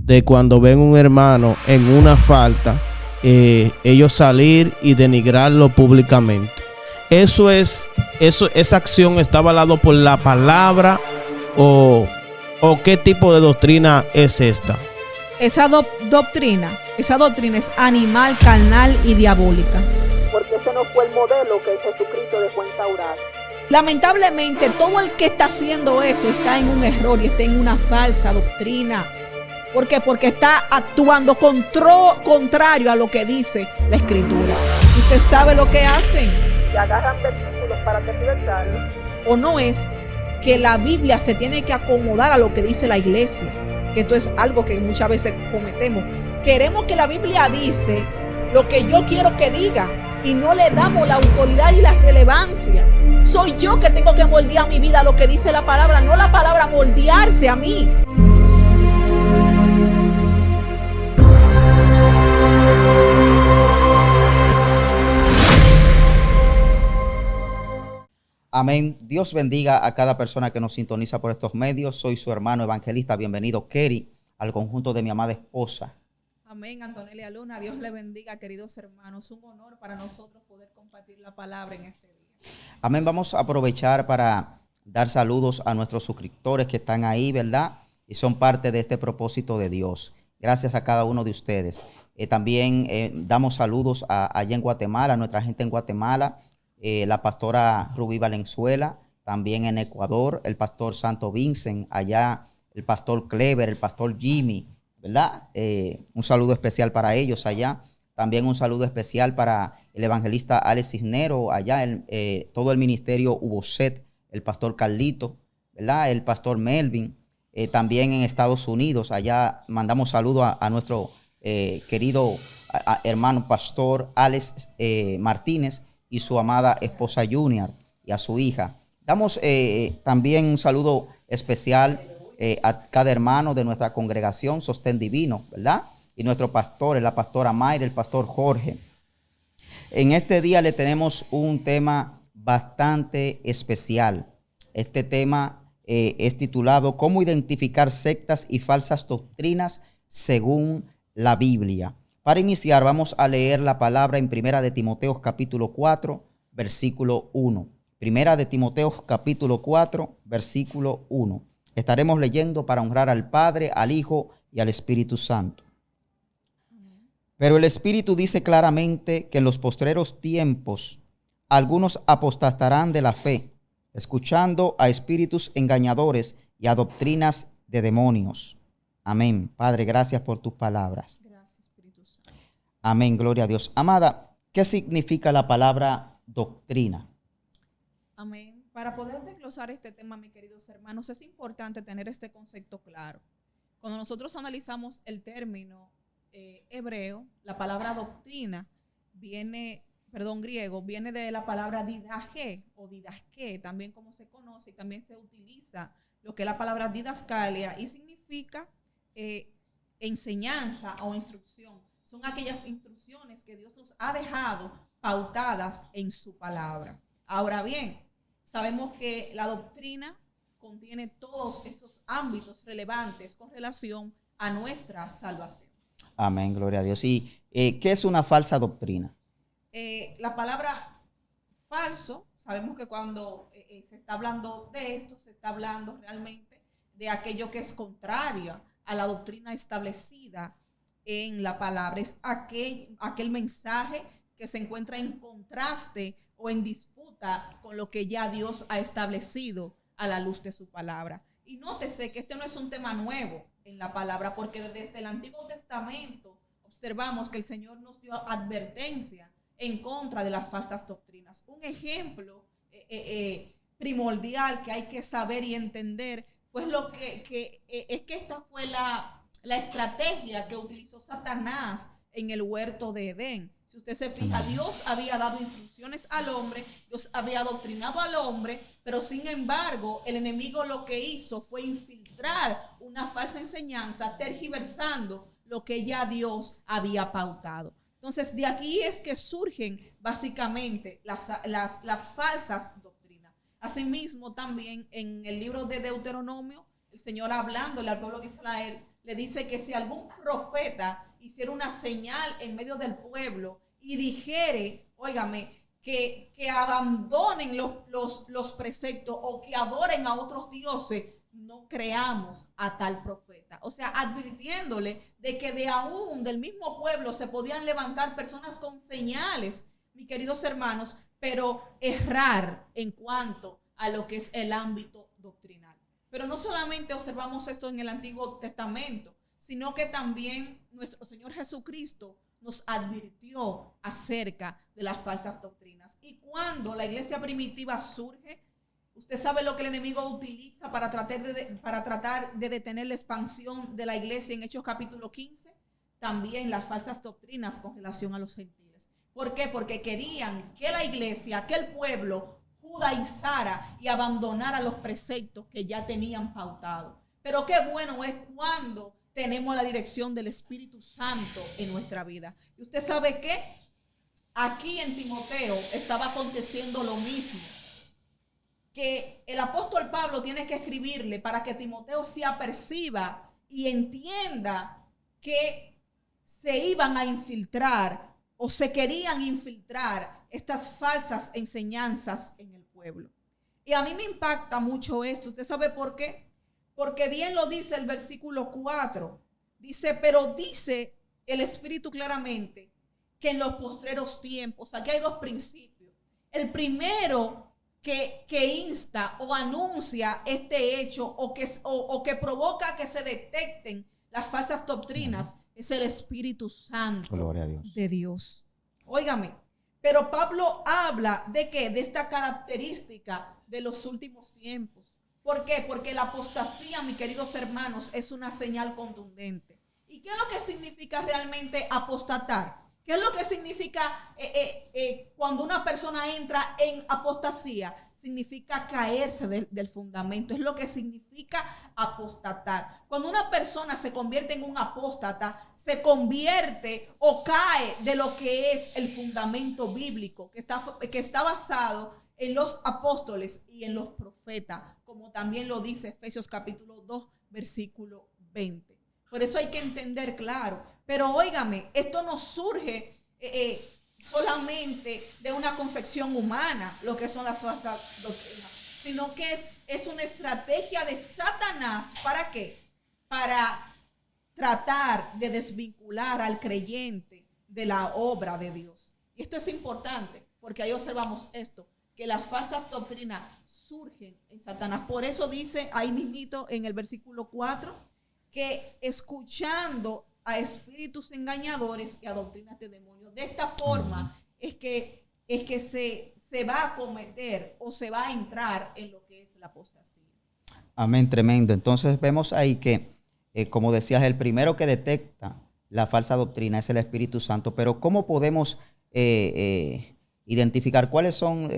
de cuando ven un hermano en una falta, ellos salir y denigrarlo públicamente. Esa acción está avalado por la palabra o qué tipo de doctrina es esta. Esa doctrina es animal, carnal y diabólica. Porque ese no fue el modelo que Jesucristo dejó instaurar. Lamentablemente, todo el que está haciendo eso está en un error y está en una falsa doctrina. ¿Por qué? Porque está actuando contrario a lo que dice la Escritura. ¿Usted sabe lo que hacen? Y agarran versículos para tergiversarlos. ¿O no es que la Biblia se tiene que acomodar a lo que dice la iglesia? Que esto es algo que muchas veces cometemos. Queremos que la Biblia dice lo que yo quiero que diga y no le damos la autoridad y la relevancia. Soy yo que tengo que moldear mi vida a lo que dice la palabra, no la palabra moldearse a mí. Amén. Dios bendiga a cada persona que nos sintoniza por estos medios. Soy su hermano evangelista. Bienvenido, Kerry, al conjunto de mi amada esposa. Amén, Antonelia Luna. Dios le bendiga, queridos hermanos. Un honor para nosotros poder compartir la palabra en este día. Amén. Vamos a aprovechar para dar saludos a nuestros suscriptores que están ahí, ¿verdad? Y son parte de este propósito de Dios. Gracias a cada uno de ustedes. También damos saludos allá en Guatemala, a nuestra gente en Guatemala. La pastora Rubí Valenzuela, también en Ecuador, el pastor Santo Vincent, allá el pastor Clever, el pastor Jimmy, ¿verdad? Un saludo especial para ellos allá. También un saludo especial para el evangelista Alex Cisnero, allá todo el ministerio Uboset, el pastor Carlito, ¿verdad? El pastor Melvin. También en Estados Unidos, allá mandamos saludos a nuestro querido hermano pastor Alex Martínez y su amada esposa Junior y a su hija. Damos también un saludo especial a cada hermano de nuestra congregación Sostén Divino, ¿verdad? Y nuestro pastor, la pastora Mayra, el pastor Jorge. En este día le tenemos un tema bastante especial. Este tema es titulado ¿Cómo identificar sectas y falsas doctrinas según la Biblia? Para iniciar, vamos a leer la palabra en Primera de Timoteo capítulo 4, versículo 1. Primera de Timoteo capítulo 4, versículo 1. Estaremos leyendo para honrar al Padre, al Hijo y al Espíritu Santo. Pero el Espíritu dice claramente que en los postreros tiempos algunos apostatarán de la fe, escuchando a espíritus engañadores y a doctrinas de demonios. Amén. Padre, gracias por tus palabras. Amén, gloria a Dios. Amada, ¿qué significa la palabra doctrina? Amén. Para poder desglosar este tema, mis queridos hermanos, es importante tener este concepto claro. Cuando nosotros analizamos el término hebreo, la palabra doctrina griego, viene de la palabra didaje o didasque, también como se conoce, y también se utiliza lo que es la palabra didascalia y significa enseñanza o instrucción. Son aquellas instrucciones que Dios nos ha dejado pautadas en su palabra. Ahora bien, sabemos que la doctrina contiene todos estos ámbitos relevantes con relación a nuestra salvación. Amén, gloria a Dios. ¿Y qué es una falsa doctrina? La palabra falso, sabemos que cuando se está hablando de esto, se está hablando realmente de aquello que es contrario a la doctrina establecida en la palabra. Es aquel mensaje que se encuentra en contraste o en disputa con lo que ya Dios ha establecido a la luz de su palabra. Y nótese que este no es un tema nuevo en la palabra, porque desde el Antiguo Testamento observamos que el Señor nos dio advertencia en contra de las falsas doctrinas. Un ejemplo primordial que hay que saber y entender fue es que esta fue la estrategia que utilizó Satanás en el huerto de Edén. Si usted se fija, Dios había dado instrucciones al hombre, Dios había adoctrinado al hombre, pero sin embargo, el enemigo lo que hizo fue infiltrar una falsa enseñanza, tergiversando lo que ya Dios había pautado. Entonces, de aquí es que surgen básicamente las falsas doctrinas. Asimismo, también en el libro de Deuteronomio, el Señor hablándole al pueblo de Israel, le dice que si algún profeta hiciera una señal en medio del pueblo y dijere, óigame, que abandonen los preceptos o que adoren a otros dioses, no creamos a tal profeta. O sea, advirtiéndole de que de aún del mismo pueblo se podían levantar personas con señales, mis queridos hermanos, pero errar en cuanto a lo que es el ámbito doctrinal. Pero no solamente observamos esto en el Antiguo Testamento, sino que también nuestro Señor Jesucristo nos advirtió acerca de las falsas doctrinas. Y cuando la iglesia primitiva surge, usted sabe lo que el enemigo utiliza para tratar de detener la expansión de la iglesia en Hechos capítulo 15. También las falsas doctrinas con relación a los gentiles. ¿Por qué? Porque querían que la iglesia, que el pueblo judaizara y abandonara los preceptos que ya tenían pautados. Pero qué bueno es cuando tenemos la dirección del Espíritu Santo en nuestra vida. Y usted sabe que aquí en Timoteo estaba aconteciendo lo mismo, que el apóstol Pablo tiene que escribirle para que Timoteo se aperciba y entienda que se iban a infiltrar o se querían infiltrar estas falsas enseñanzas en el pueblo. Y a mí me impacta mucho esto. ¿Usted sabe por qué? Porque bien lo dice el versículo 4. Dice, pero dice el Espíritu claramente que en los postreros tiempos, aquí hay dos principios. El primero que insta o anuncia este hecho o que provoca que se detecten las falsas doctrinas es el Espíritu Santo. Gloria a Dios. De Dios. Óigame, pero Pablo habla de ¿qué? De esta característica de los últimos tiempos. ¿Por qué? Porque la apostasía, mis queridos hermanos, es una señal contundente. ¿Y qué es lo que significa realmente apostatar? ¿Qué es lo que significa cuando una persona entra en apostasía? Significa caerse del fundamento. Es lo que significa apostatar. Cuando una persona se convierte en un apóstata, se convierte o cae de lo que es el fundamento bíblico, que está basado en los apóstoles y en los profetas, como también lo dice Efesios capítulo 2, versículo 20. Por eso hay que entender claro. Pero óigame, esto no surge solamente de una concepción humana, lo que son las falsas doctrinas, sino que es una estrategia de Satanás. ¿Para qué? Para tratar de desvincular al creyente de la obra de Dios. Y esto es importante, porque ahí observamos esto, que las falsas doctrinas surgen en Satanás. Por eso dice ahí mismito en el versículo 4, que escuchando a espíritus engañadores y a doctrinas de demonios. De esta forma es que se va a cometer o se va a entrar en lo que es la apostasía. Amén, tremendo. Entonces vemos ahí que, como decías, el primero que detecta la falsa doctrina es el Espíritu Santo. Pero ¿cómo podemos identificar cuáles son,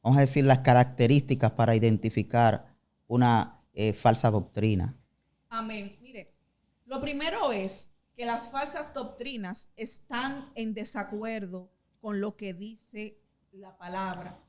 vamos a decir, las características para identificar una falsa doctrina? Amén. Mire, lo primero es que las falsas doctrinas están en desacuerdo con lo que dice la palabra.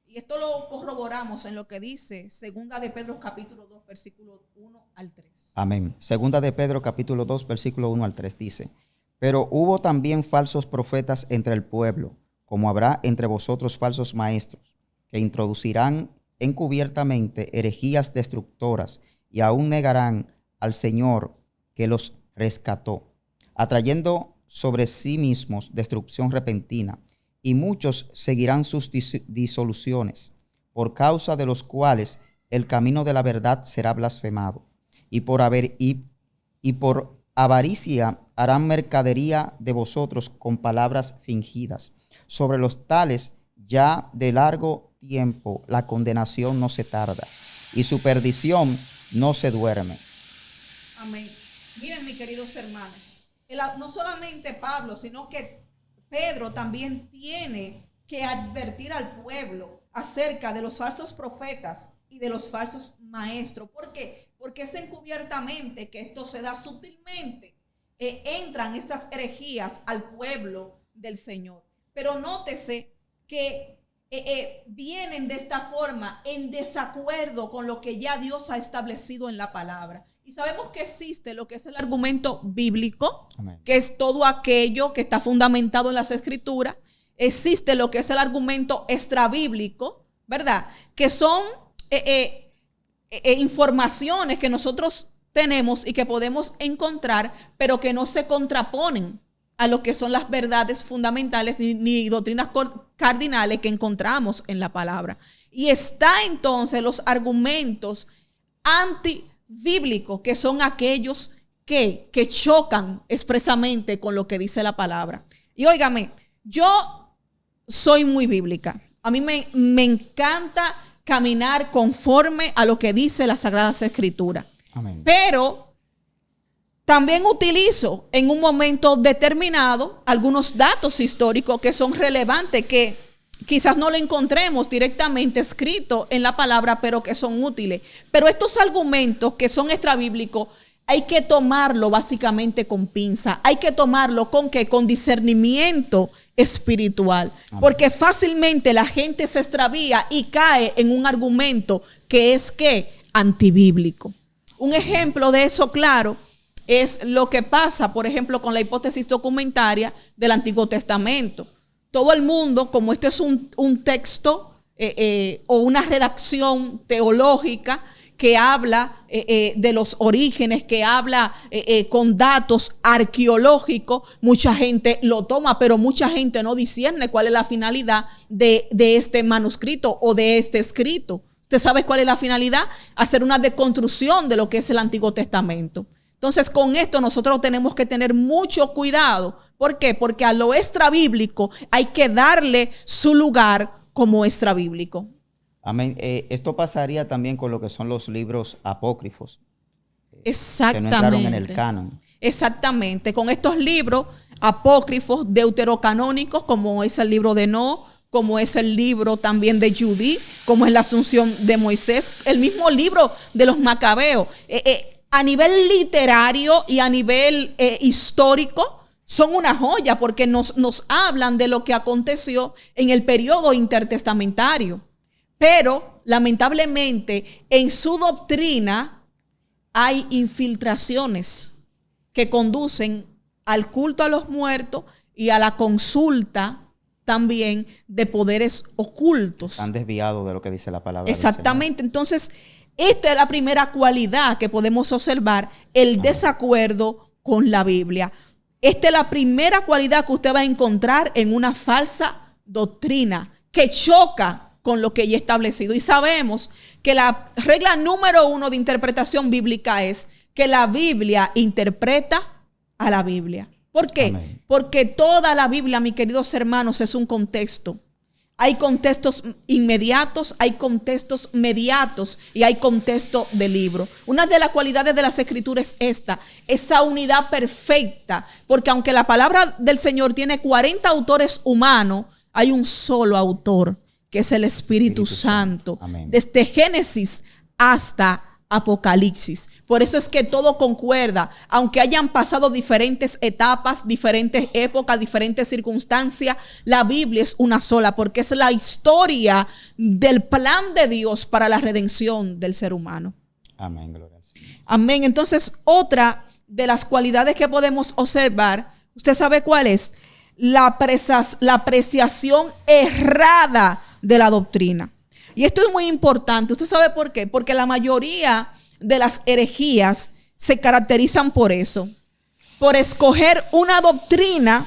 Y esto lo corroboramos en lo que dice Segunda de Pedro capítulo 2, versículo 1 al 3. Amén. Segunda de Pedro capítulo 2, versículo 1 al 3 dice, pero hubo también falsos profetas entre el pueblo, como habrá entre vosotros falsos maestros, que introducirán encubiertamente herejías destructoras y aún negarán al Señor que los rescató, atrayendo sobre sí mismos destrucción repentina, y muchos seguirán sus disoluciones, por causa de los cuales el camino de la verdad será blasfemado, y por avaricia harán mercadería de vosotros con palabras fingidas. Sobre los tales ya de largo tiempo la condenación no se tarda, y su perdición no se duerme. Amén. Miren, mis queridos hermanos, no solamente Pablo, sino que Pedro también tiene que advertir al pueblo acerca de los falsos profetas y de los falsos maestros. ¿Por qué? Porque es encubiertamente que esto se da sutilmente. Entran estas herejías al pueblo del Señor. Pero nótese que vienen de esta forma en desacuerdo con lo que ya Dios ha establecido en la palabra. Y sabemos que existe lo que es el argumento bíblico, Amén. que es todo aquello que está fundamentado en las Escrituras. Existe lo que es el argumento extrabíblico, ¿verdad? Que son informaciones que nosotros tenemos y que podemos encontrar, pero que no se contraponen a lo que son las verdades fundamentales ni doctrinas cardinales que encontramos en la palabra. Y está entonces los argumentos antibíblicos, que son aquellos que chocan expresamente con lo que dice la palabra. Y óigame, yo soy muy bíblica. A mí me encanta caminar conforme a lo que dice las Sagradas Escrituras. Amén. Pero también utilizo en un momento determinado algunos datos históricos que son relevantes, que quizás no lo encontremos directamente escrito en la palabra, pero que son útiles. Pero estos argumentos que son extrabíblicos, hay que tomarlo básicamente con pinza. Hay que tomarlo con ¿qué? Con discernimiento espiritual. Amén. Porque fácilmente la gente se extravía y cae en un argumento que es ¿qué? Antibíblico. Un ejemplo de eso, claro, es lo que pasa, por ejemplo, con la hipótesis documentaria del Antiguo Testamento. Todo el mundo, como este es un texto o una redacción teológica que habla de los orígenes, que habla con datos arqueológicos, mucha gente lo toma, pero mucha gente no discierne cuál es la finalidad de este manuscrito o de este escrito. ¿Usted sabe cuál es la finalidad? Hacer una deconstrucción de lo que es el Antiguo Testamento. Entonces, con esto nosotros tenemos que tener mucho cuidado. ¿Por qué? Porque a lo extrabíblico hay que darle su lugar como extrabíblico. Amén. Esto pasaría también con lo que son los libros apócrifos. Exactamente. Que no entraron en el canon. Exactamente. Con estos libros apócrifos deuterocanónicos, como es el libro de No, como es el libro también de Judí, como es la Asunción de Moisés, el mismo libro de los Macabeos. A nivel literario y a nivel histórico, son una joya porque nos hablan de lo que aconteció en el periodo intertestamentario. Pero, lamentablemente, en su doctrina hay infiltraciones que conducen al culto a los muertos y a la consulta también de poderes ocultos. Han desviado de lo que dice la palabra. Exactamente. Entonces, esta es la primera cualidad que podemos observar, el desacuerdo con la Biblia. Esta es la primera cualidad que usted va a encontrar en una falsa doctrina que choca con lo que ya establecido. Y sabemos que la regla número 1 de interpretación bíblica es que la Biblia interpreta a la Biblia. ¿Por qué? Amén. Porque toda la Biblia, mis queridos hermanos, es un contexto. Hay contextos inmediatos, hay contextos mediatos y hay contexto de libro. Una de las cualidades de las Escrituras es esa unidad perfecta, porque aunque la palabra del Señor tiene 40 autores humanos, hay un solo autor, que es el Espíritu Santo. Amén. Desde Génesis hasta Apocalipsis. Por eso es que todo concuerda, aunque hayan pasado diferentes etapas, diferentes épocas, diferentes circunstancias, la Biblia es una sola, porque es la historia del plan de Dios para la redención del ser humano. Amén, gloria al Señor. Amén. Entonces, otra de las cualidades que podemos observar, ¿usted sabe cuál es? La apreciación errada de la doctrina. Y esto es muy importante. ¿Usted sabe por qué? Porque la mayoría de las herejías se caracterizan por eso. Por escoger una doctrina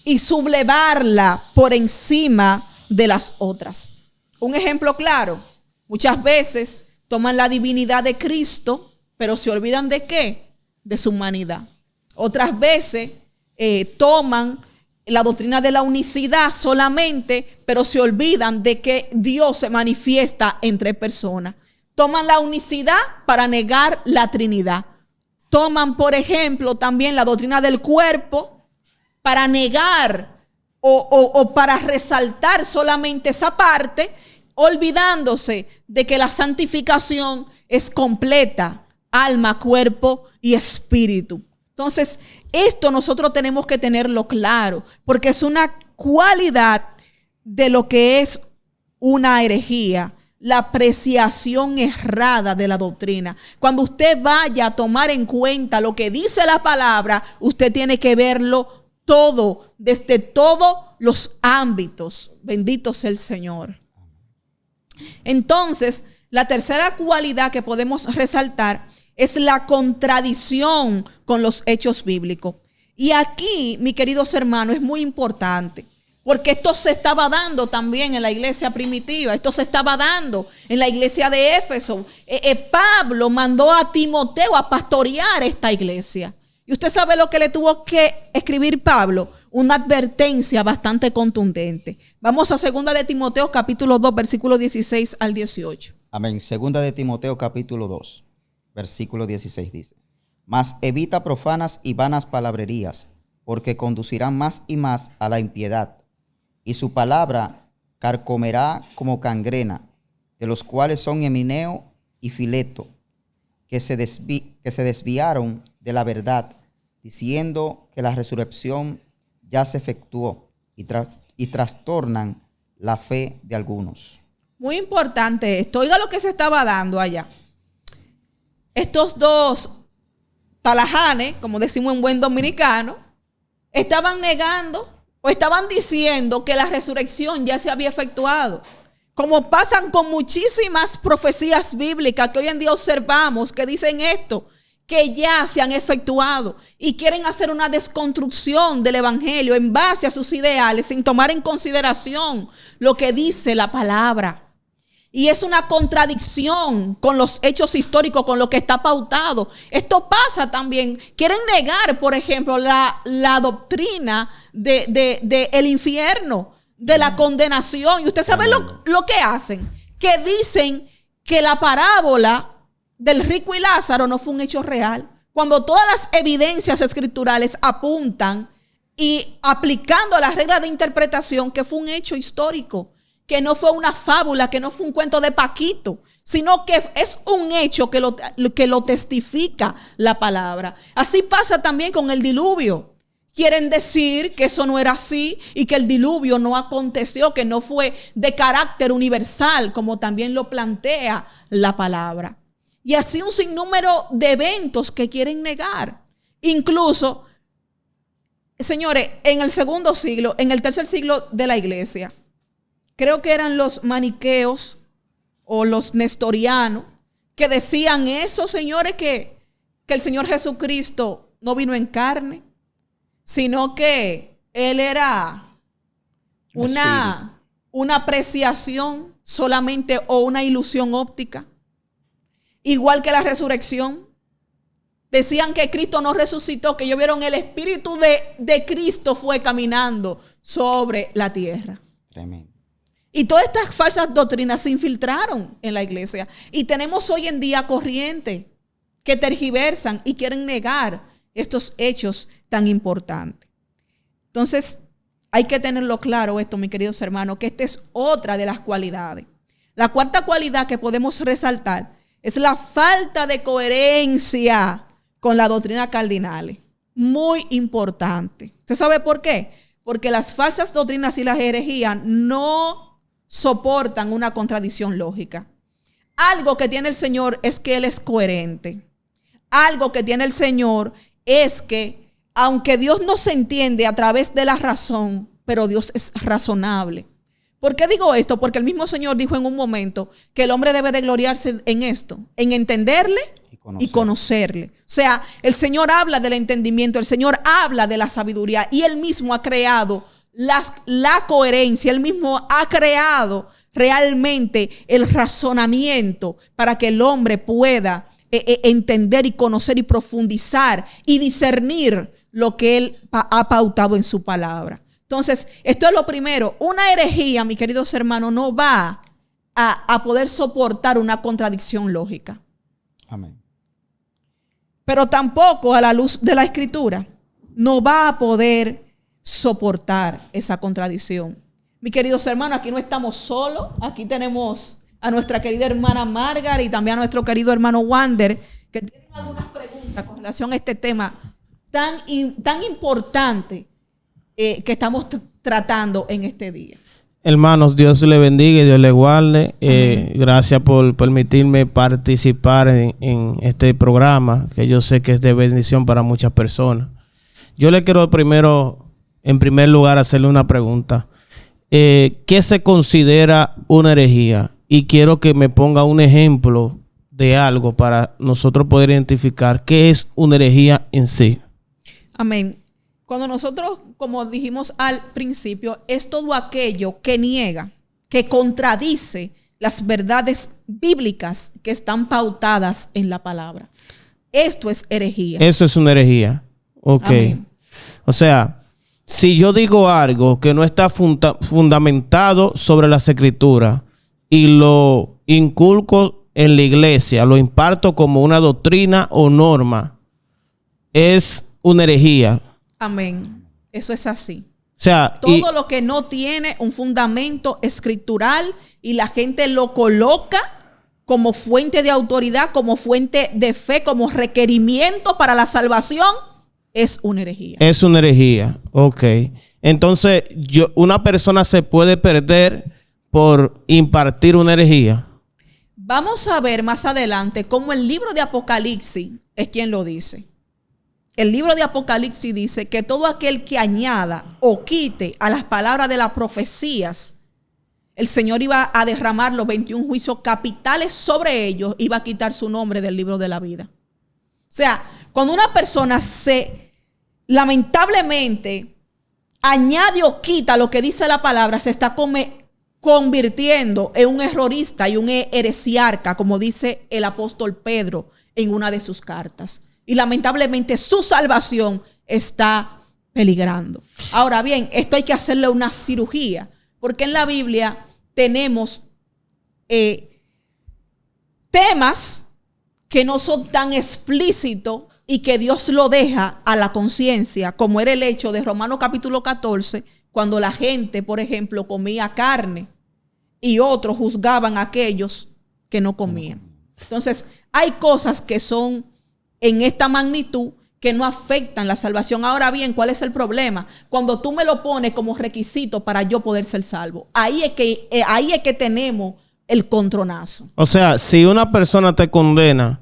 y sublevarla por encima de las otras. Un ejemplo claro. Muchas veces toman la divinidad de Cristo, pero se olvidan ¿de qué? De su humanidad. Otras veces toman la doctrina de la unicidad solamente, pero se olvidan de que Dios se manifiesta en 3 personas. Toman la unicidad para negar la Trinidad. Toman, por ejemplo, también la doctrina del cuerpo para negar o para resaltar solamente esa parte, olvidándose de que la santificación es completa, alma, cuerpo y espíritu. Entonces, esto nosotros tenemos que tenerlo claro, porque es una cualidad de lo que es una herejía la apreciación errada de la doctrina. Cuando usted vaya a tomar en cuenta lo que dice la palabra, usted tiene que verlo todo, desde todos los ámbitos. Bendito sea el Señor. Entonces, la tercera cualidad que podemos resaltar es la contradicción con los hechos bíblicos. Y aquí, mis queridos hermanos, es muy importante, porque esto se estaba dando también en la iglesia primitiva. Esto se estaba dando en la iglesia de Éfeso. Pablo mandó a Timoteo a pastorear esta iglesia. Y usted sabe lo que le tuvo que escribir Pablo. Una advertencia bastante contundente. Vamos a 2 de Timoteo capítulo 2, versículos 16 al 18. Amén. 2 de Timoteo capítulo 2, versículo 16 dice: Mas evita profanas y vanas palabrerías, porque conducirán más y más a la impiedad. Y su palabra carcomerá como cangrena, de los cuales son Himeneo y Fileto, que se desviaron de la verdad, diciendo que la resurrección ya se efectuó, y trastornan la fe de algunos. Muy importante esto. Oiga lo que se estaba dando allá. Estos dos talajanes, como decimos en buen dominicano, estaban negando o estaban diciendo que la resurrección ya se había efectuado. Como pasan con muchísimas profecías bíblicas que hoy en día observamos que dicen esto, que ya se han efectuado, y quieren hacer una desconstrucción del evangelio en base a sus ideales sin tomar en consideración lo que dice la palabra. Y es una contradicción con los hechos históricos, con lo que está pautado. Esto pasa también. Quieren negar, por ejemplo, la doctrina de el infierno, de la condenación. Y usted sabe lo que hacen. Que dicen que la parábola del rico y Lázaro no fue un hecho real, cuando todas las evidencias escriturales apuntan y aplicando las reglas de interpretación que fue un hecho histórico, que no fue una fábula, que no fue un cuento de Paquito, sino que es un hecho que lo testifica la palabra. Así pasa también con el diluvio. Quieren decir que eso no era así y que el diluvio no aconteció, que no fue de carácter universal, como también lo plantea la palabra. Y así un sinnúmero de eventos que quieren negar. Incluso, señores, en el segundo siglo, en el tercer siglo de la iglesia, creo que eran los maniqueos o los nestorianos que decían eso, señores, que el Señor Jesucristo no vino en carne, sino que Él era una apreciación solamente o una ilusión óptica. Igual que la resurrección. Decían que Cristo no resucitó, que ellos vieron el Espíritu de Cristo fue caminando sobre la tierra. Tremendo. Y todas estas falsas doctrinas se infiltraron en la iglesia. Y tenemos hoy en día corrientes que tergiversan y quieren negar estos hechos tan importantes. Entonces, hay que tenerlo claro esto, mis queridos hermanos, que esta es otra de las cualidades. La cuarta cualidad que podemos resaltar es la falta de coherencia con la doctrina cardinal. Muy importante. ¿Usted sabe por qué? Porque las falsas doctrinas y las herejías no soportan una contradicción lógica. Algo que tiene el Señor es que Él es coherente. Algo que tiene el Señor es que, aunque Dios no se entiende a través de la razón, pero Dios es razonable. ¿Por qué digo esto? Porque el mismo Señor dijo en un momento que el hombre debe de gloriarse en esto, en entenderle y conocerle. O sea, el Señor habla del entendimiento, el Señor habla de la sabiduría y Él mismo ha creado la coherencia, Él mismo ha creado realmente el razonamiento para que el hombre pueda entender y conocer y profundizar y discernir lo que Él ha pautado en su palabra. Entonces, esto es lo primero. Una herejía, mis queridos hermanos, no va a poder soportar una contradicción lógica. Amén. Pero tampoco, a la luz de la Escritura, no va a poder soportar esa contradicción. Mis queridos hermanos, aquí no estamos solos. Aquí tenemos a nuestra querida hermana Margaret y también a nuestro querido hermano Wander, que tienen algunas preguntas con relación a este tema tan importante que estamos tratando en este día. Hermanos, Dios le bendiga y Dios le guarde. Gracias por permitirme participar en este programa, que yo sé que es de bendición para muchas personas. Yo le quiero en primer lugar, hacerle una pregunta. ¿Qué se considera una herejía? Y quiero que me ponga un ejemplo de algo para nosotros poder identificar qué es una herejía en sí. Amén. Cuando nosotros, como dijimos al principio, es todo aquello que niega, que contradice las verdades bíblicas que están pautadas en la palabra. Esto es herejía. Eso es una herejía. Ok. Amén. O sea, si yo digo algo que no está fundamentado sobre las escrituras y lo inculco en la iglesia, lo imparto como una doctrina o norma, es una herejía. Amén. Eso es así. O sea, todo lo que no tiene un fundamento escritural y la gente lo coloca como fuente de autoridad, como fuente de fe, como requerimiento para la salvación, es una herejía. Es una herejía. Ok. Entonces, una persona se puede perder por impartir una herejía. Vamos a ver más adelante cómo el libro de Apocalipsis es quien lo dice. El libro de Apocalipsis dice que todo aquel que añada o quite a las palabras de las profecías, el Señor iba a derramar los 21 juicios capitales sobre ellos, iba a quitar su nombre del libro de la vida. O sea, cuando una persona lamentablemente añade o quita lo que dice la palabra, se está convirtiendo en un errorista y un heresiarca, como dice el apóstol Pedro en una de sus cartas. Y lamentablemente su salvación está peligrando. Ahora bien, esto hay que hacerle una cirugía, porque en la Biblia tenemos temas que no son tan explícitos y que Dios lo deja a la conciencia, como era el hecho de Romanos capítulo 14, cuando la gente, por ejemplo, comía carne y otros juzgaban a aquellos que no comían. Entonces, hay cosas que son en esta magnitud que no afectan la salvación. Ahora bien, ¿cuál es el problema? Cuando tú me lo pones como requisito para yo poder ser salvo. Ahí es que tenemos el contronazo. O sea, si una persona te condena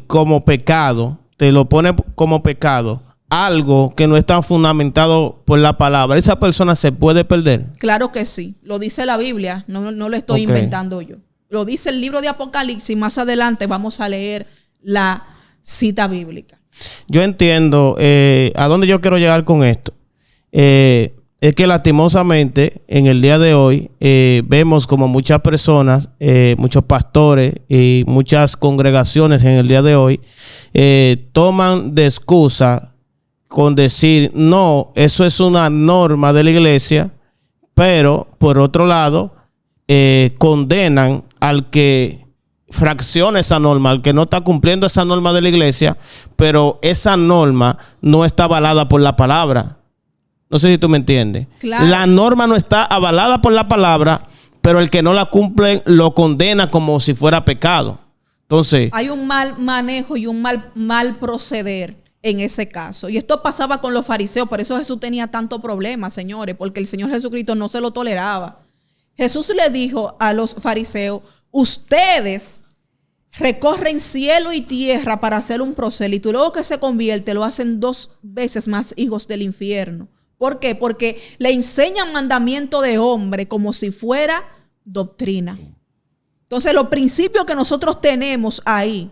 como pecado, te lo pone como pecado, algo que no está fundamentado por la palabra, ¿esa persona se puede perder? Claro que sí. Lo dice la Biblia. No lo estoy inventando yo. Lo dice el libro de Apocalipsis. Más adelante vamos a leer la cita bíblica. Yo entiendo a dónde yo quiero llegar con esto. Es que lastimosamente en el día de hoy vemos como muchas personas, muchos pastores y muchas congregaciones en el día de hoy toman de excusa con decir, no, eso es una norma de la iglesia, pero por otro lado condenan al que fracciona esa norma, al que no está cumpliendo esa norma de la iglesia, pero esa norma no está avalada por la palabra. No sé si tú me entiendes. Claro. La norma no está avalada por la palabra, pero el que no la cumple lo condena como si fuera pecado. Entonces, hay un mal manejo y un mal proceder en ese caso. Y esto pasaba con los fariseos, por eso Jesús tenía tanto problema, señores, porque el Señor Jesucristo no se lo toleraba. Jesús le dijo a los fariseos: ustedes recorren cielo y tierra para hacer un prosélito y luego que se convierte lo hacen 2 veces más hijos del infierno. ¿Por qué? Porque le enseñan mandamiento de hombre como si fuera doctrina. Entonces los principios que nosotros tenemos ahí,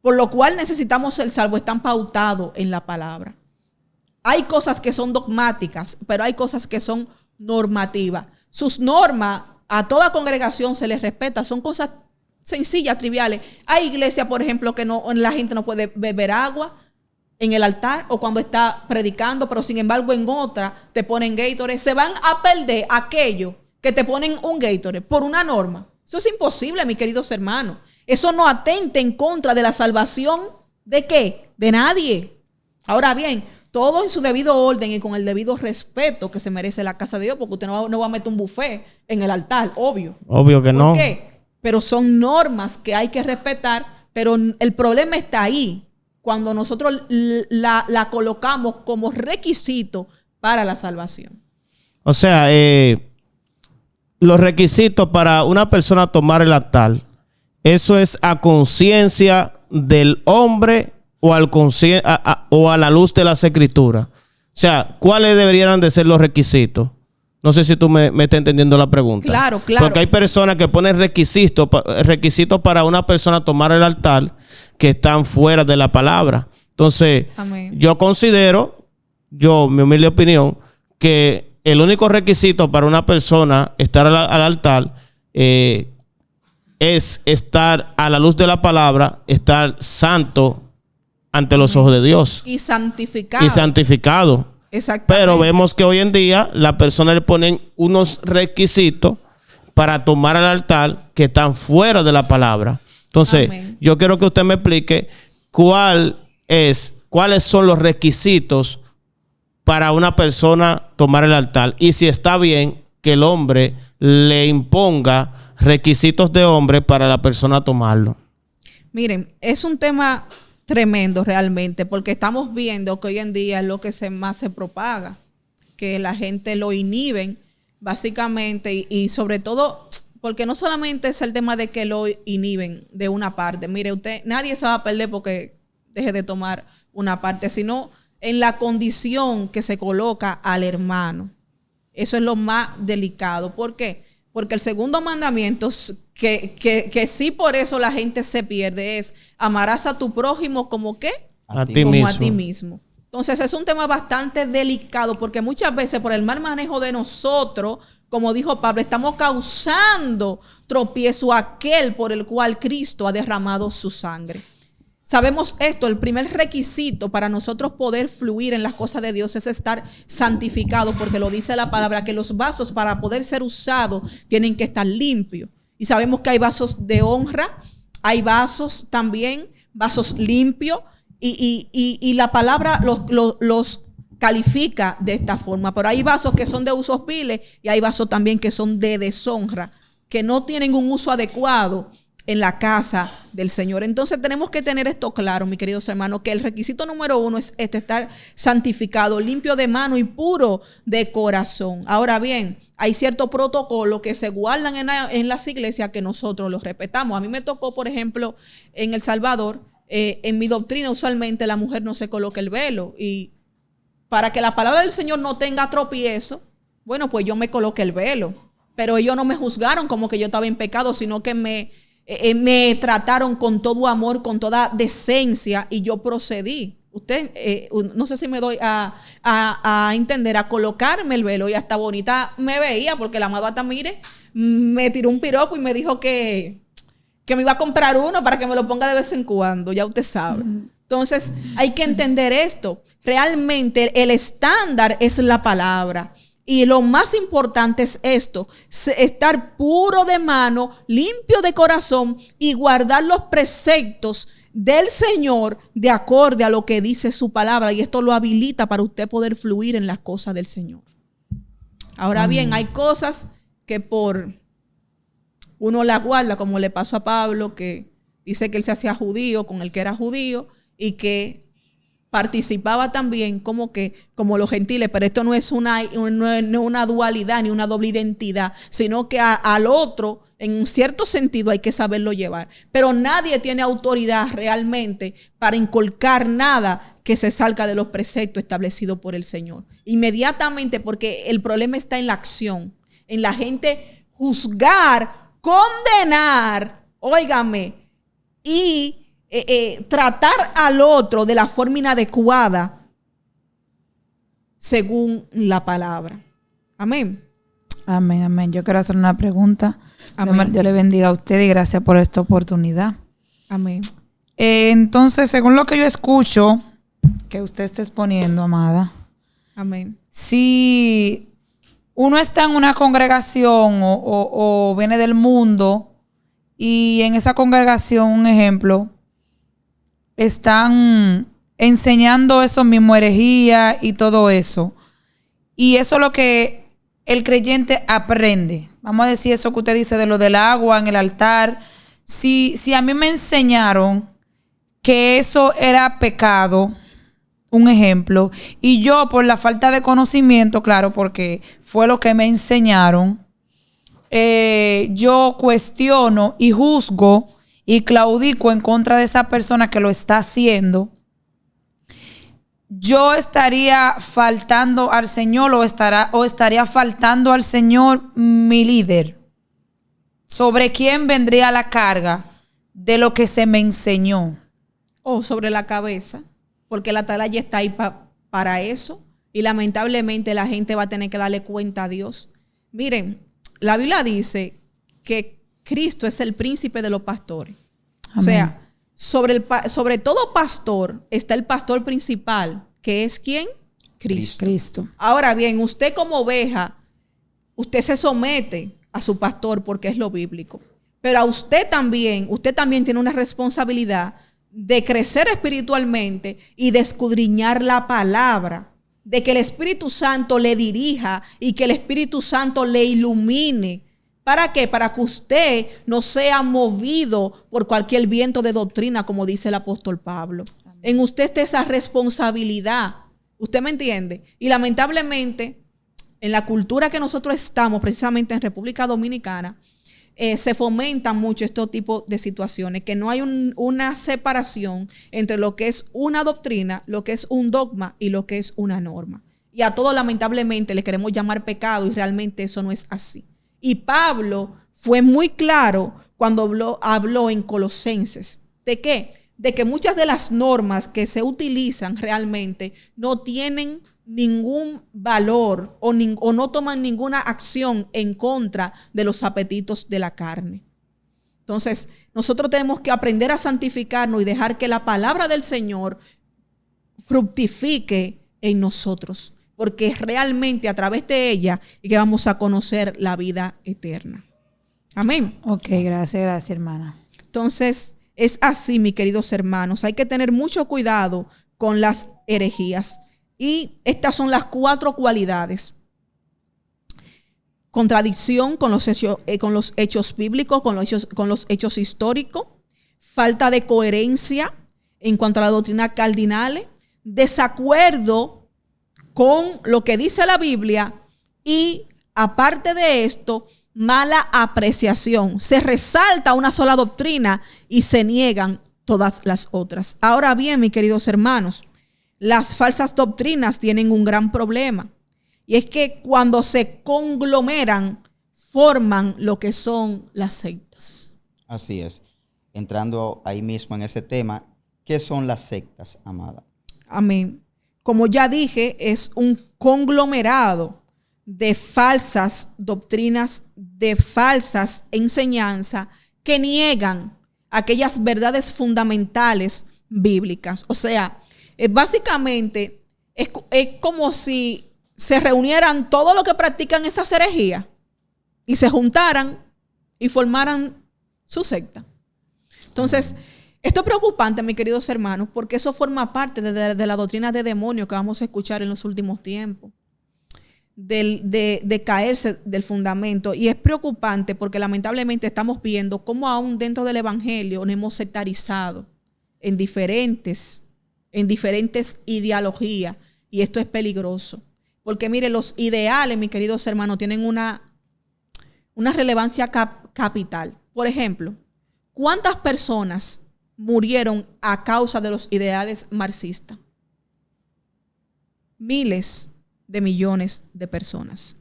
por lo cual necesitamos ser salvos, están pautados en la palabra. Hay cosas que son dogmáticas, pero hay cosas que son normativas. Sus normas a toda congregación se les respeta, son cosas sencillas, triviales. Hay iglesias, por ejemplo, que la gente no puede beber agua en el altar o cuando está predicando, pero sin embargo en otra te ponen Gatorade. Se van a perder aquellos que te ponen un Gatorade por una norma. Eso es imposible, mis queridos hermanos. Eso no atenta en contra de la salvación ¿de qué? De nadie. Ahora bien, todo en su debido orden y con el debido respeto que se merece la casa de Dios, porque usted no va a meter un buffet en el altar, obvio. Obvio que no. ¿Por qué? Pero son normas que hay que respetar, pero el problema está ahí, cuando nosotros la colocamos como requisito para la salvación. O sea, los requisitos para una persona tomar el altar, ¿eso es a conciencia del hombre o a la luz de las escrituras? O sea, ¿cuáles deberían de ser los requisitos? No sé si tú me estás entendiendo la pregunta. Claro. Porque hay personas que ponen requisitos para una persona tomar el altar que están fuera de la palabra. Entonces, Amén. yo considero, mi humilde opinión, que el único requisito para una persona estar al altar es estar a la luz de la palabra, estar santo ante los ojos de Dios. Y santificado. Exactamente. Pero vemos que hoy en día las personas le ponen unos requisitos para tomar el altar que están fuera de la palabra. Entonces, Amén. yo quiero que usted me explique cuáles son los requisitos para una persona tomar el altar y si está bien que el hombre le imponga requisitos de hombre para la persona tomarlo. Miren, es un tema tremendo realmente, porque estamos viendo que hoy en día es lo que más se propaga, que la gente lo inhiben básicamente y sobre todo porque no solamente es el tema de que lo inhiben de una parte. Mire, nadie se va a perder porque deje de tomar una parte, sino en la condición que se coloca al hermano. Eso es lo más delicado. ¿Por qué? Porque el segundo mandamiento, que sí por eso la gente se pierde, es amarás a tu prójimo como ¿qué? A ti Como mismo. a ti mismo. Entonces es un tema bastante delicado porque muchas veces por el mal manejo de nosotros, como dijo Pablo, estamos causando tropiezo a aquel por el cual Cristo ha derramado su sangre. Sabemos esto, el primer requisito para nosotros poder fluir en las cosas de Dios es estar santificados, porque lo dice la palabra, que los vasos para poder ser usados tienen que estar limpios. Y sabemos que hay vasos de honra, hay vasos también, vasos limpios, y la palabra los califica de esta forma. Pero hay vasos que son de usos viles y hay vasos también que son de deshonra, que no tienen un uso adecuado en la casa del Señor. Entonces tenemos que tener esto claro, mis queridos hermanos, que el requisito número 1 es estar santificado, limpio de mano y puro de corazón. Ahora bien, hay ciertos protocolos que se guardan en las iglesias que nosotros los respetamos. A mí me tocó, por ejemplo, en El Salvador, en mi doctrina usualmente la mujer no se coloca el velo, y para que la palabra del Señor no tenga tropiezo, bueno, pues yo me coloqué el velo, pero ellos no me juzgaron como que yo estaba en pecado, sino que me trataron con todo amor, con toda decencia, y yo procedí. No sé si me doy a entender, a colocarme el velo, y hasta bonita me veía, porque la amada Tamire me tiró un piropo y me dijo que me iba a comprar uno para que me lo ponga de vez en cuando, ya usted sabe. Entonces hay que entender esto. Realmente el estándar es la palabra. Y lo más importante es esto, estar puro de mano, limpio de corazón y guardar los preceptos del Señor de acorde a lo que dice su palabra. Y esto lo habilita para usted poder fluir en las cosas del Señor. Ahora bien, hay cosas que por uno las guarda, como le pasó a Pablo, que dice que él se hacía judío con el que era judío y que participaba también como los gentiles, pero esto no es una dualidad ni una doble identidad, sino que al otro, en un cierto sentido, hay que saberlo llevar. Pero nadie tiene autoridad realmente para inculcar nada que se salga de los preceptos establecidos por el Señor. Inmediatamente, porque el problema está en la acción, en la gente juzgar, condenar, óigame, y tratar al otro de la forma inadecuada según la palabra. Amén. Amén, amén. Yo quiero hacer una pregunta. Amén. Dios le bendiga a usted y gracias por esta oportunidad. Amén. Entonces, según lo que yo escucho que usted está exponiendo, amada, Amén. si uno está en una congregación o viene del mundo y en esa congregación, un ejemplo, están enseñando eso mismo, herejía y todo eso. Y eso es lo que el creyente aprende. Vamos a decir eso que usted dice de lo del agua en el altar. Si a mí me enseñaron que eso era pecado, un ejemplo, y yo por la falta de conocimiento, claro, porque fue lo que me enseñaron, yo cuestiono y juzgo y claudico en contra de esa persona que lo está haciendo, yo estaría faltando al Señor o estaría faltando al Señor mi líder. ¿Sobre quién vendría la carga de lo que se me enseñó? O sobre la cabeza, porque la atalaya está ahí para eso. Y lamentablemente la gente va a tener que darle cuenta a Dios. Miren, la Biblia dice que Cristo es el príncipe de los pastores. Amén. O sea, sobre todo pastor está el pastor principal, que es ¿quién? Cristo. Ahora bien, usted como oveja, usted se somete a su pastor porque es lo bíblico. Pero a usted también tiene una responsabilidad de crecer espiritualmente y de escudriñar la palabra, de que el Espíritu Santo le dirija y que el Espíritu Santo le ilumine. ¿Para qué? Para que usted no sea movido por cualquier viento de doctrina, como dice el apóstol Pablo. Amén. En usted está esa responsabilidad. ¿Usted me entiende? Y lamentablemente, en la cultura que nosotros estamos, precisamente en República Dominicana, se fomentan mucho este tipo de situaciones, que no hay una separación entre lo que es una doctrina, lo que es un dogma y lo que es una norma. Y a todo lamentablemente le queremos llamar pecado y realmente eso no es así. Y Pablo fue muy claro cuando habló en Colosenses. ¿De qué? De que muchas de las normas que se utilizan realmente no tienen ningún valor o no toman ninguna acción en contra de los apetitos de la carne. Entonces, nosotros tenemos que aprender a santificarnos y dejar que la palabra del Señor fructifique en nosotros, porque es realmente a través de ella y que vamos a conocer la vida eterna. Amén. Ok, gracias, hermana. Entonces, es así, mis queridos hermanos. Hay que tener mucho cuidado con las herejías. Y estas son las 4 cualidades. Contradicción con los hechos bíblicos, con los hechos históricos. Falta de coherencia en cuanto a la doctrina cardinales. Desacuerdo con lo que dice la Biblia. Y aparte de esto, mala apreciación. Se resalta una sola doctrina y se niegan todas las otras. Ahora bien, mis queridos hermanos, las falsas doctrinas tienen un gran problema. Y es que cuando se conglomeran, forman lo que son las sectas. Así es. Entrando ahí mismo en ese tema, ¿qué son las sectas, amada? Amén. Como ya dije, es un conglomerado de falsas doctrinas, de falsas enseñanzas que niegan aquellas verdades fundamentales bíblicas. O sea, básicamente es como si se reunieran todos los que practican esas herejías y se juntaran y formaran su secta. Entonces, esto es preocupante, mis queridos hermanos, porque eso forma parte de la doctrina de demonios que vamos a escuchar en los últimos tiempos, de caerse del fundamento. Y es preocupante porque lamentablemente estamos viendo cómo aún dentro del evangelio nos hemos sectarizado en diferentes ideologías, y esto es peligroso. Porque mire, los ideales, mis queridos hermanos, tienen una relevancia capital. Por ejemplo, ¿cuántas personas murieron a causa de los ideales marxistas? Miles de millones de personas.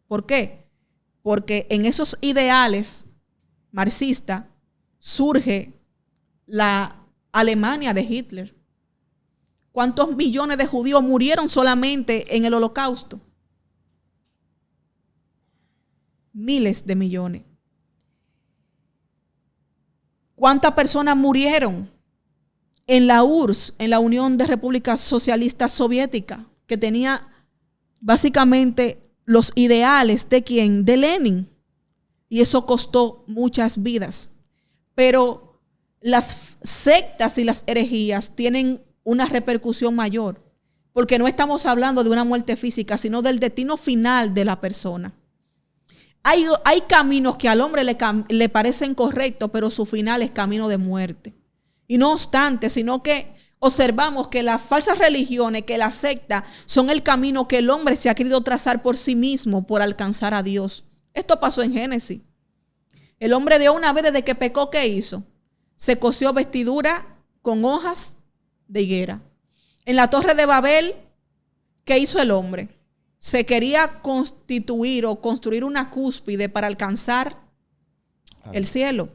¿Por qué? Porque en esos ideales marxistas surge la Alemania de Hitler. ¿Cuántos millones de judíos murieron solamente en el Holocausto? Miles de millones. ¿Cuántas personas murieron en la URSS, en la Unión de Repúblicas Socialistas Soviéticas, que tenía básicamente los ideales de ¿quién? De Lenin. Y eso costó muchas vidas. Pero las sectas y las herejías tienen una repercusión mayor, porque no estamos hablando de una muerte física, sino del destino final de la persona. Hay caminos que al hombre le parecen correctos, pero su final es camino de muerte. Y no obstante, sino que observamos que las falsas religiones, que las sectas, son el camino que el hombre se ha querido trazar por sí mismo por alcanzar a Dios. Esto pasó en Génesis. El hombre de una vez desde que pecó, ¿qué hizo? Se cosió vestidura con hojas de higuera. En la torre de Babel, ¿qué hizo el hombre? Se quería constituir o construir una cúspide para alcanzar el cielo.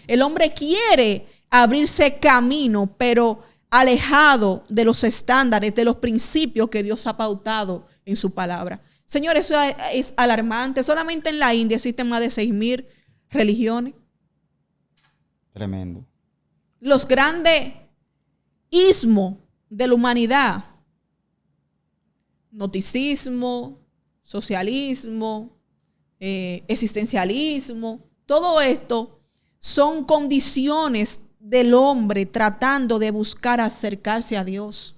El hombre quiere abrirse camino, pero alejado de los estándares, de los principios que Dios ha pautado en su palabra. Señor, eso es alarmante. Solamente en la India existen más de 6,000 religiones. Tremendo. Los grandes ismos de la humanidad: noticismo, socialismo, existencialismo. Todo esto son condiciones del hombre tratando de buscar acercarse a Dios.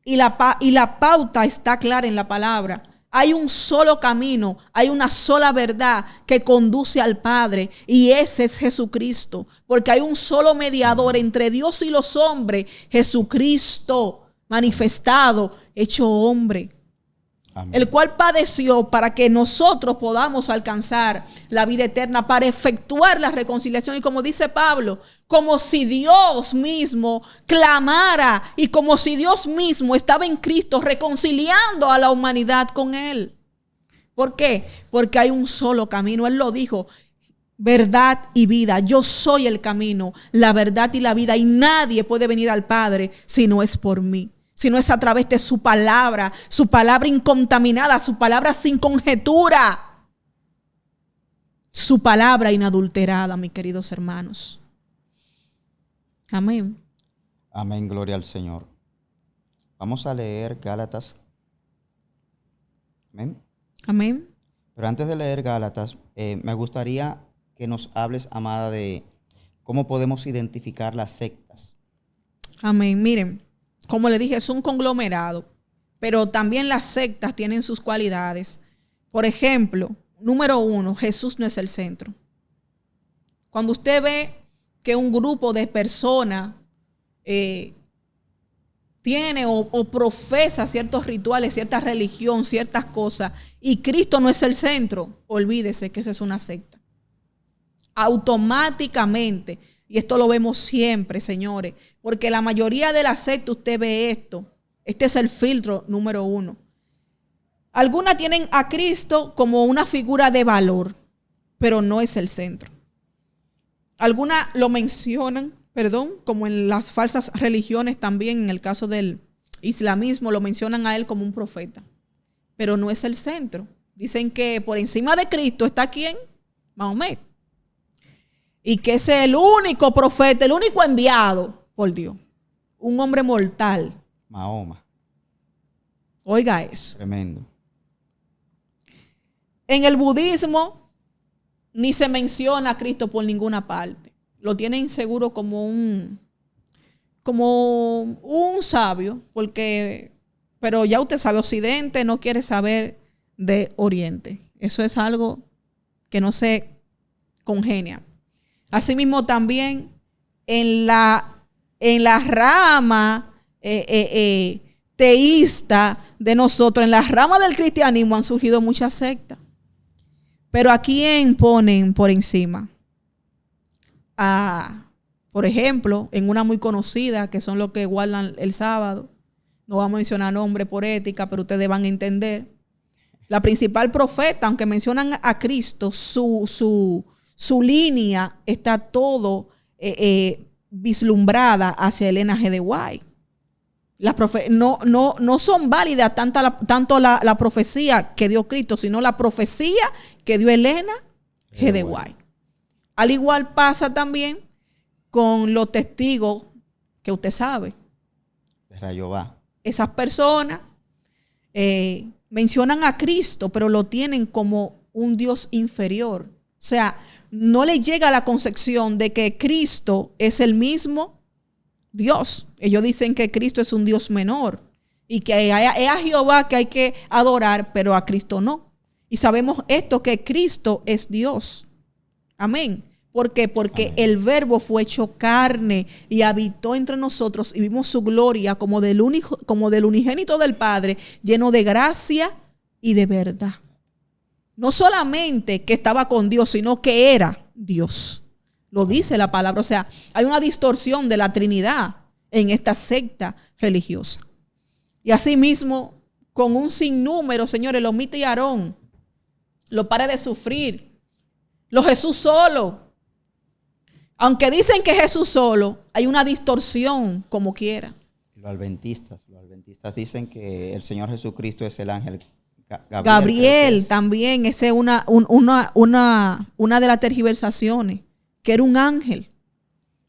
Y la pauta está clara en la palabra. Hay un solo camino, hay una sola verdad que conduce al Padre, y ese es Jesucristo. Porque hay un solo mediador entre Dios y los hombres, Jesucristo manifestado, hecho hombre. Amén. El cual padeció para que nosotros podamos alcanzar la vida eterna, para efectuar la reconciliación. Y como dice Pablo, como si Dios mismo clamara y como si Dios mismo estaba en Cristo reconciliando a la humanidad con Él. ¿Por qué? Porque hay un solo camino. Él lo dijo: verdad y vida. Yo soy el camino, la verdad y la vida, y nadie puede venir al Padre si no es por mí. Si no es a través de su palabra incontaminada, su palabra sin conjetura, su palabra inadulterada, mis queridos hermanos. Amén. Amén, gloria al Señor. Vamos a leer Gálatas. Amén. Amén. Pero antes de leer Gálatas, me gustaría que nos hables, amada, de cómo podemos identificar las sectas. Amén. Miren, como le dije, es un conglomerado, pero también las sectas tienen sus cualidades. Por ejemplo, número 1, Jesús no es el centro. Cuando usted ve que un grupo de personas tiene o profesa ciertos rituales, cierta religión, ciertas cosas, y Cristo no es el centro, olvídese que esa es una secta. Automáticamente. Y esto lo vemos siempre, señores, porque la mayoría de las sectas usted ve esto. Este es el filtro número 1. Algunas tienen a Cristo como una figura de valor, pero no es el centro. Algunas lo mencionan, como en las falsas religiones también, en el caso del islamismo, lo mencionan a él como un profeta, pero no es el centro. Dicen que por encima de Cristo está ¿quién? Mahomet. Y que ese es el único profeta, el único enviado por Dios. Un hombre mortal. Mahoma. Oiga eso. Tremendo. En el budismo ni se menciona a Cristo por ninguna parte. Lo tienen seguro como un sabio, pero ya usted sabe, Occidente no quiere saber de Oriente. Eso es algo que no se congenia. Asimismo también en la rama teísta de nosotros, en la rama del cristianismo han surgido muchas sectas. Pero ¿a quién ponen por encima? Por ejemplo, en una muy conocida, que son los que guardan el sábado. No vamos a mencionar nombre por ética, pero ustedes van a entender. La principal profeta, aunque mencionan a Cristo, su línea está todo vislumbrada hacia Elena G. de White. No son válidas tanto la profecía que dio Cristo, sino la profecía que dio Elena G. de White. Al igual pasa también con los testigos que usted sabe. De Jehová. Esas personas mencionan a Cristo, pero lo tienen como un Dios inferior. O sea, no le llega la concepción de que Cristo es el mismo Dios. Ellos dicen que Cristo es un Dios menor y que es a Jehová que hay que adorar, pero a Cristo no. Y sabemos esto, que Cristo es Dios. Amén. ¿Por qué? Porque amén. El Verbo fue hecho carne y habitó entre nosotros y vimos su gloria como del unigénito del Padre, lleno de gracia y de verdad. no solamente que estaba con Dios, sino que era Dios. Lo dice la palabra. O sea, hay una distorsión de la Trinidad en esta secta religiosa. Y asimismo, con un sinnúmero, señores, los Mita y Aarón, los pares de sufrir, los Jesús solo. Aunque dicen que Jesús solo, hay una distorsión como quiera. Los adventistas dicen que el Señor Jesucristo es el ángel Gabriel también, esa es una de las tergiversaciones, que era un ángel.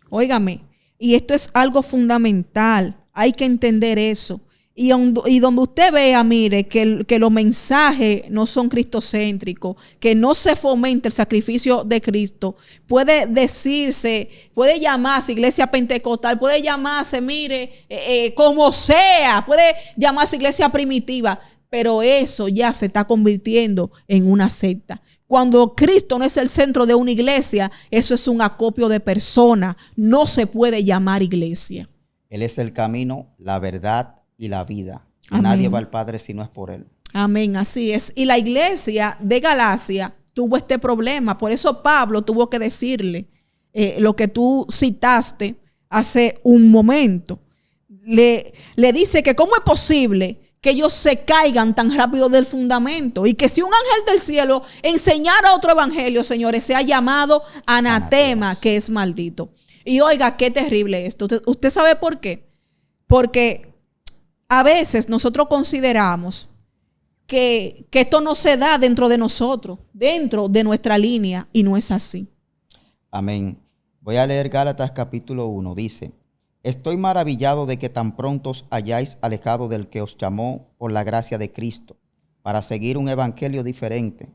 Óigame, y esto es algo fundamental, hay que entender eso. Y donde usted vea, mire, que los mensajes no son cristocéntricos, que no se fomenta el sacrificio de Cristo, puede decirse, puede llamarse iglesia pentecostal, puede llamarse, mire, como sea, puede llamarse iglesia primitiva, pero eso ya se está convirtiendo en una secta. Cuando Cristo no es el centro de una iglesia, eso es un acopio de personas, no se puede llamar iglesia. Él es el camino, la verdad y la vida. Amén. Nadie va al Padre si no es por Él. Amén, así es. Y la iglesia de Galacia tuvo este problema. Por eso Pablo tuvo que decirle lo que tú citaste hace un momento. Le dice que cómo es posible que ellos se caigan tan rápido del fundamento y que si un ángel del cielo enseñara otro evangelio, señores, sea llamado anatema, que es maldito. Y oiga, qué terrible esto. ¿Usted sabe por qué? Porque a veces nosotros consideramos que esto no se da dentro de nosotros, dentro de nuestra línea, y no es así. Amén. Voy a leer Gálatas capítulo 1. Dice: estoy maravillado de que tan pronto os hayáis alejado del que os llamó por la gracia de Cristo, para seguir un evangelio diferente.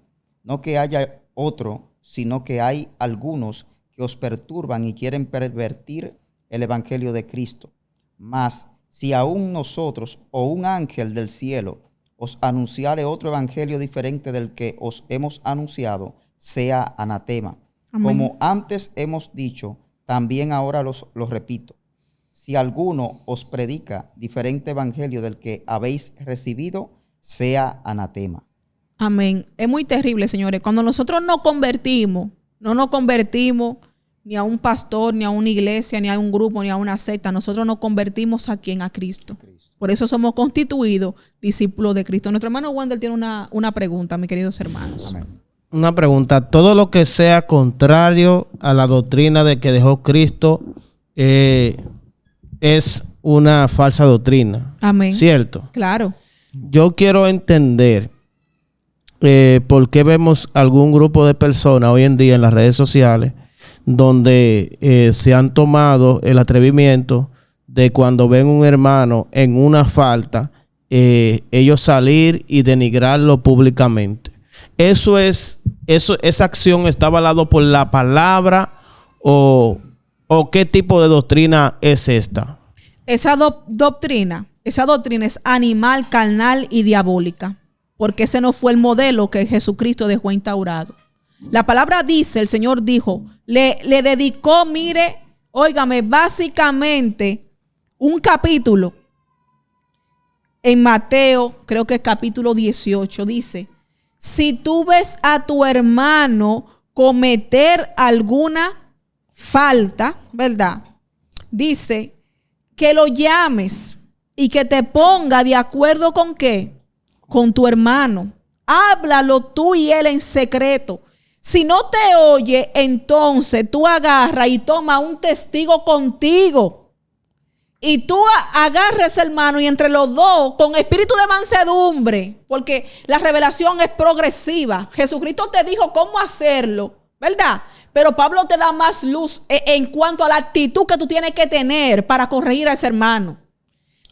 No que haya otro, sino que hay algunos que os perturban y quieren pervertir el evangelio de Cristo. Mas si aún nosotros o un ángel del cielo os anunciare otro evangelio diferente del que os hemos anunciado, sea anatema. Amén. Como antes hemos dicho, también ahora lo repito. Si alguno os predica diferente evangelio del que habéis recibido, sea anatema. Amén. Es muy terrible, señores. Cuando nosotros no nos convertimos ni a un pastor, ni a una iglesia, ni a un grupo, ni a una secta. Nosotros nos convertimos a quién, a Cristo. Por eso somos constituidos discípulos de Cristo. Nuestro hermano Wendell tiene una pregunta, mis queridos hermanos. Amén. Una pregunta. Todo lo que sea contrario a la doctrina de que dejó Cristo es una falsa doctrina. Amén. ¿Cierto? Claro. Yo quiero entender por qué vemos algún grupo de personas hoy en día en las redes sociales donde se han tomado el atrevimiento de cuando ven un hermano en una falta, ellos salir y denigrarlo públicamente. ¿Esa acción está avalado por la palabra o qué tipo de doctrina es esta? Esa doctrina es animal, carnal y diabólica, porque ese no fue el modelo que Jesucristo dejó instaurado. La palabra dice, el Señor dijo, le dedicó, mire, óigame, básicamente un capítulo en Mateo, creo que es capítulo 18, dice: si tú ves a tu hermano cometer alguna falta, ¿verdad? Dice que lo llames y que te ponga de acuerdo con ¿qué? Con tu hermano. Háblalo tú y él en secreto. Si no te oye, entonces tú agarras y toma un testigo contigo. Y tú agarras, hermano, y entre los dos, con espíritu de mansedumbre, porque la revelación es progresiva. Jesucristo te dijo cómo hacerlo, ¿verdad? Pero Pablo te da más luz en cuanto a la actitud que tú tienes que tener para corregir a ese hermano.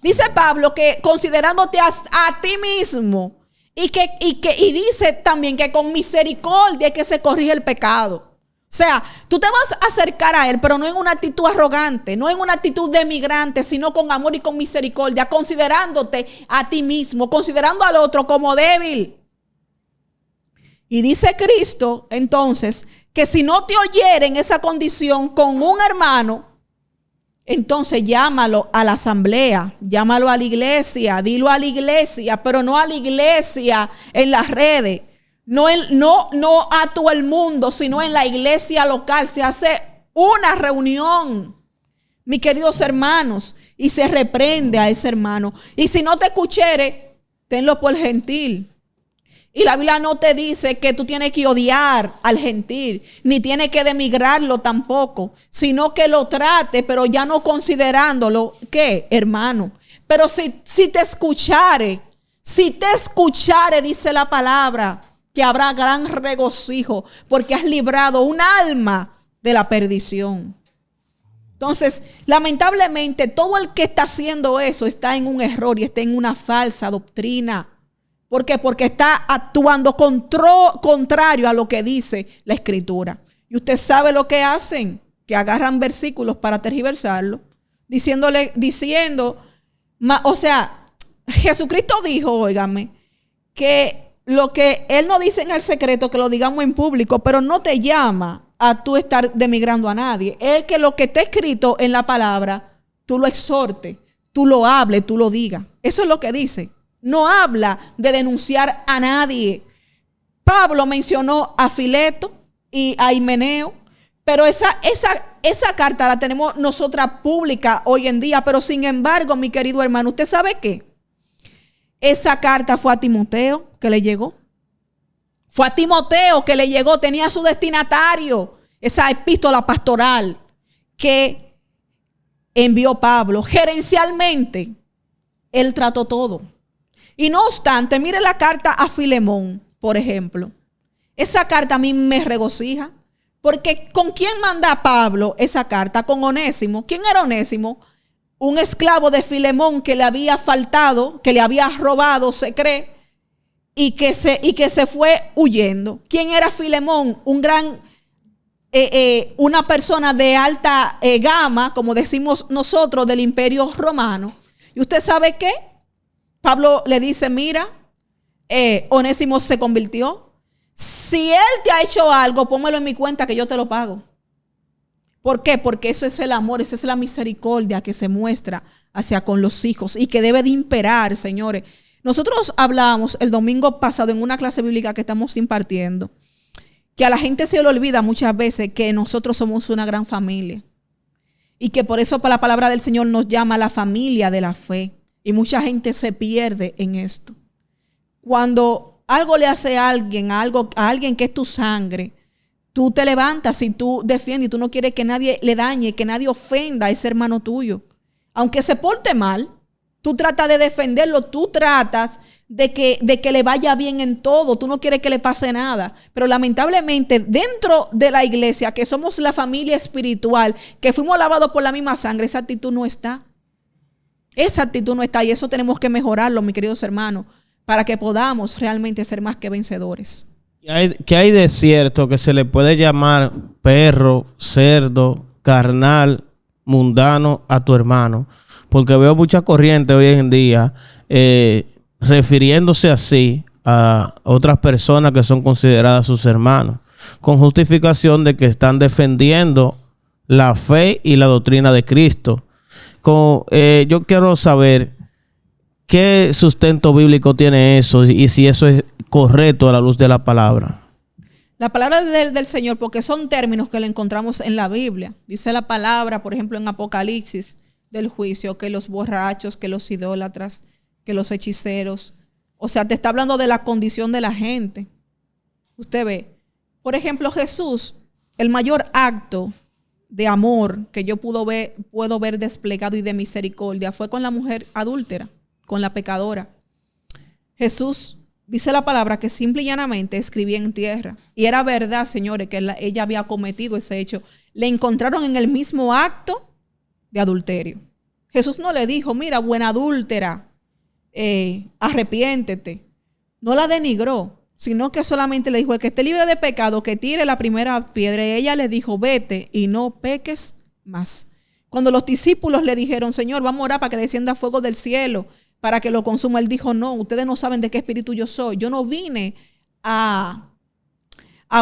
Dice Pablo que considerándote a ti mismo, y dice también que con misericordia es que se corrige el pecado. O sea, tú te vas a acercar a él, pero no en una actitud arrogante, no en una actitud de migrante, sino con amor y con misericordia, considerándote a ti mismo, considerando al otro como débil. Y dice Cristo, entonces, que si no te oyera en esa condición con un hermano, entonces llámalo a la asamblea, llámalo a la iglesia, dilo a la iglesia, pero no a la iglesia en las redes. No a todo el mundo, sino en la iglesia local. Se hace una reunión, mis queridos hermanos, y se reprende a ese hermano. Y si no te escuchare, tenlo por gentil. Y la Biblia no te dice que tú tienes que odiar al gentil, ni tienes que demigrarlo tampoco, sino que lo trate, pero ya no considerándolo, ¿qué? Hermano. Pero si te escuchare, dice la palabra, que habrá gran regocijo, porque has librado un alma de la perdición. Entonces, lamentablemente, todo el que está haciendo eso está en un error y está en una falsa doctrina. ¿Por qué? Porque está actuando contrario a lo que dice la Escritura. Y usted sabe lo que hacen, que agarran versículos para tergiversarlo, diciendo, o sea, Jesucristo dijo, óigame, que lo que Él no dice en el secreto, que lo digamos en público, pero no te llama a tú estar demigrando a nadie. Es que lo que está escrito en la palabra, tú lo exhortes, tú lo hables, tú lo digas. Eso es lo que dice. No habla de denunciar a nadie. Pablo mencionó a Fileto y a Himeneo, pero esa carta la tenemos nosotras pública hoy en día. Pero sin embargo, mi querido hermano, ¿usted sabe qué? Esa carta fue a Timoteo que le llegó. Fue a Timoteo que le llegó, tenía su destinatario, esa epístola pastoral que envió Pablo. Gerencialmente, él trató todo. Y no obstante, mire la carta a Filemón, por ejemplo. Esa carta a mí me regocija, porque ¿con quién manda Pablo esa carta? Con Onésimo. ¿Quién era Onésimo? Un esclavo de Filemón que le había faltado, que le había robado, se cree, y que se fue huyendo. ¿Quién era Filemón? Una persona de alta gama, como decimos nosotros, del Imperio Romano. ¿Y usted sabe qué? Pablo le dice, mira, Onésimo se convirtió. Si él te ha hecho algo, pónmelo en mi cuenta que yo te lo pago. ¿Por qué? Porque eso es el amor, esa es la misericordia que se muestra hacia con los hijos y que debe de imperar, señores. Nosotros hablábamos el domingo pasado en una clase bíblica que estamos impartiendo, que a la gente se le olvida muchas veces que nosotros somos una gran familia y que por eso la palabra del Señor nos llama la familia de la fe, y mucha gente se pierde en esto. Cuando algo le hace a alguien que es tu sangre, tú te levantas y tú defiendes y tú no quieres que nadie le dañe, que nadie ofenda a ese hermano tuyo. Aunque se porte mal, tú tratas de defenderlo, tú tratas de que le vaya bien en todo, tú no quieres que le pase nada. Pero lamentablemente dentro de la iglesia, que somos la familia espiritual, que fuimos lavados por la misma sangre, esa actitud no está. Esa actitud no está, y eso tenemos que mejorarlo, mis queridos hermanos, para que podamos realmente ser más que vencedores. ¿Qué hay de cierto que se le puede llamar perro, cerdo, carnal, mundano a tu hermano? Porque veo mucha corriente hoy en día refiriéndose así a otras personas que son consideradas sus hermanos, con justificación de que están defendiendo la fe y la doctrina de Cristo. Yo quiero saber qué sustento bíblico tiene eso y si eso es correcto a la luz de la palabra. La palabra del Señor, porque son términos que le encontramos en la Biblia. Dice la palabra, por ejemplo, en Apocalipsis del juicio, que los borrachos, que los idólatras, que los hechiceros. O sea, te está hablando de la condición de la gente. Usted ve, por ejemplo, Jesús, el mayor acto de amor que yo puedo ver desplegado y de misericordia fue con la mujer adúltera, con la pecadora. Jesús, dice la palabra, que simple y llanamente escribía en tierra. Y era verdad, señores, que ella había cometido ese hecho. Le encontraron en el mismo acto de adulterio. Jesús no le dijo, mira, buena adúltera, arrepiéntete. No la denigró, sino que solamente le dijo, el que esté libre de pecado, que tire la primera piedra. Y ella le dijo, vete y no peques más. Cuando los discípulos le dijeron, Señor, vamos a orar para que descienda fuego del cielo, para que lo consuma, él dijo, no, ustedes no saben de qué espíritu yo soy. Yo no vine a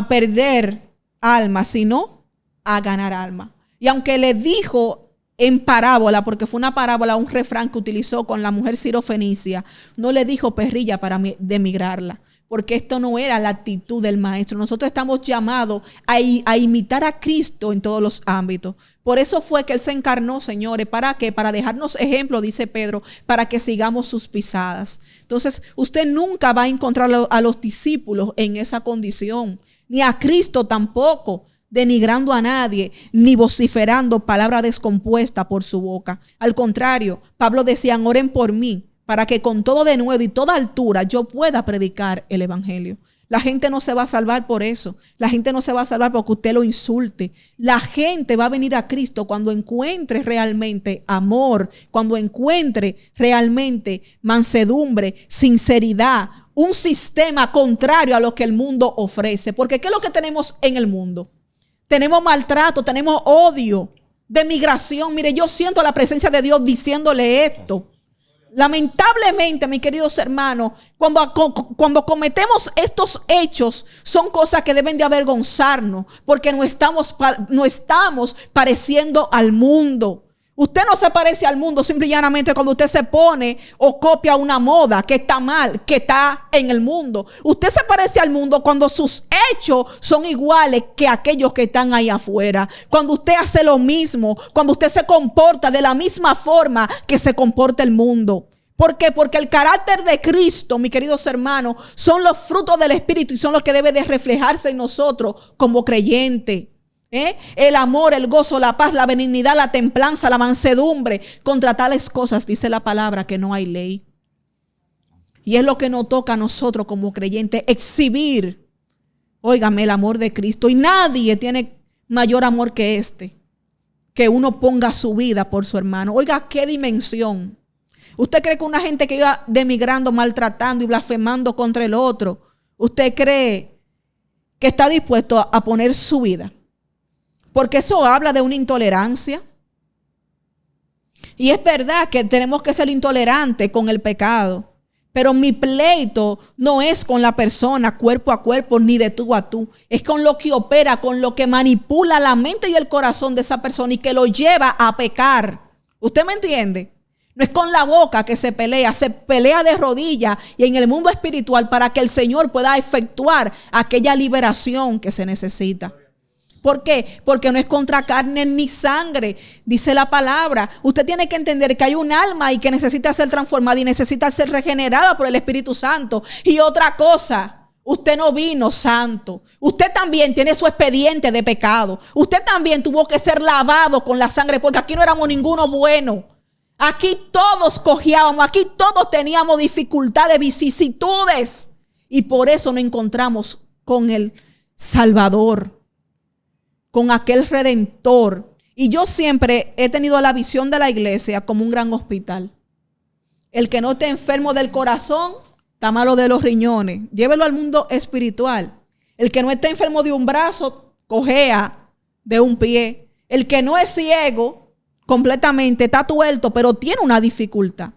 perder alma, sino a ganar alma. Y aunque le dijo en parábola, porque fue una parábola, un refrán que utilizó con la mujer sirofenicia, no le dijo perrilla para demigrarla, porque esto no era la actitud del maestro. Nosotros estamos llamados a imitar a Cristo en todos los ámbitos. Por eso fue que Él se encarnó, señores. ¿Para qué? Para dejarnos ejemplo, dice Pedro, para que sigamos sus pisadas. Entonces, usted nunca va a encontrar a los discípulos en esa condición, ni a Cristo tampoco, denigrando a nadie, ni vociferando palabra descompuesta por su boca. Al contrario, Pablo decía, oren por mí, para que con todo denuedo y toda altura yo pueda predicar el evangelio. La gente no se va a salvar por eso. La gente no se va a salvar porque usted lo insulte. La gente va a venir a Cristo cuando encuentre realmente amor, cuando encuentre realmente mansedumbre, sinceridad, un sistema contrario a lo que el mundo ofrece. Porque ¿qué es lo que tenemos en el mundo? Tenemos maltrato, tenemos odio, demigración. Mire, yo siento la presencia de Dios diciéndole esto. Lamentablemente, mis queridos hermanos, cuando cometemos estos hechos, son cosas que deben de avergonzarnos, porque no estamos pareciendo al mundo. Usted no se parece al mundo simple y llanamente cuando usted se pone o copia una moda que está mal, que está en el mundo. Usted se parece al mundo cuando sus hechos son iguales que aquellos que están ahí afuera. Cuando usted hace lo mismo, cuando usted se comporta de la misma forma que se comporta el mundo. ¿Por qué? Porque el carácter de Cristo, mis queridos hermanos, son los frutos del Espíritu y son los que debe de reflejarse en nosotros como creyentes. El amor, el gozo, la paz, la benignidad, la templanza, la mansedumbre. Contra tales cosas dice la palabra que no hay ley. Y es lo que nos toca a nosotros como creyentes, exhibir, óigame, el amor de Cristo. Y nadie tiene mayor amor que este, que uno ponga su vida por su hermano. Oiga, qué dimensión. ¿Usted cree que una gente que iba demigrando, maltratando y blasfemando contra el otro, usted cree que está dispuesto a poner su vida? Porque eso habla de una intolerancia. Y es verdad que tenemos que ser intolerantes con el pecado. Pero mi pleito no es con la persona cuerpo a cuerpo ni de tú a tú. Es con lo que opera, con lo que manipula la mente y el corazón de esa persona y que lo lleva a pecar. ¿Usted me entiende? No es con la boca que se pelea de rodillas y en el mundo espiritual para que el Señor pueda efectuar aquella liberación que se necesita. ¿Por qué? Porque no es contra carne ni sangre, dice la palabra. Usted tiene que entender que hay un alma y que necesita ser transformada y necesita ser regenerada por el Espíritu Santo. Y otra cosa, usted no vino santo. Usted también tiene su expediente de pecado. Usted también tuvo que ser lavado con la sangre, porque aquí no éramos ninguno bueno. Aquí todos cojeábamos, aquí todos teníamos dificultades, vicisitudes. Y por eso nos encontramos con el Salvador, con aquel Redentor. Y yo siempre he tenido la visión de la iglesia como un gran hospital. El que no esté enfermo del corazón, está malo de los riñones. Llévelo al mundo espiritual. El que no esté enfermo de un brazo, cojea de un pie. El que no es ciego, completamente está tuerto, pero tiene una dificultad.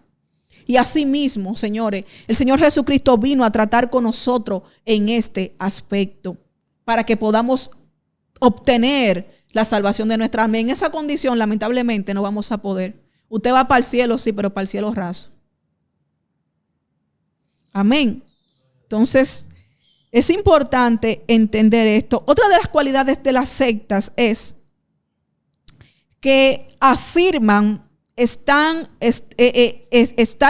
Y así mismo, señores, el Señor Jesucristo vino a tratar con nosotros en este aspecto, para que podamos obtener la salvación de nuestra alma. En esa condición, lamentablemente, no vamos a poder. Usted va para el cielo, sí, pero para el cielo raso. Amén. Entonces, es importante entender esto. Otra de las cualidades de las sectas es que afirman estar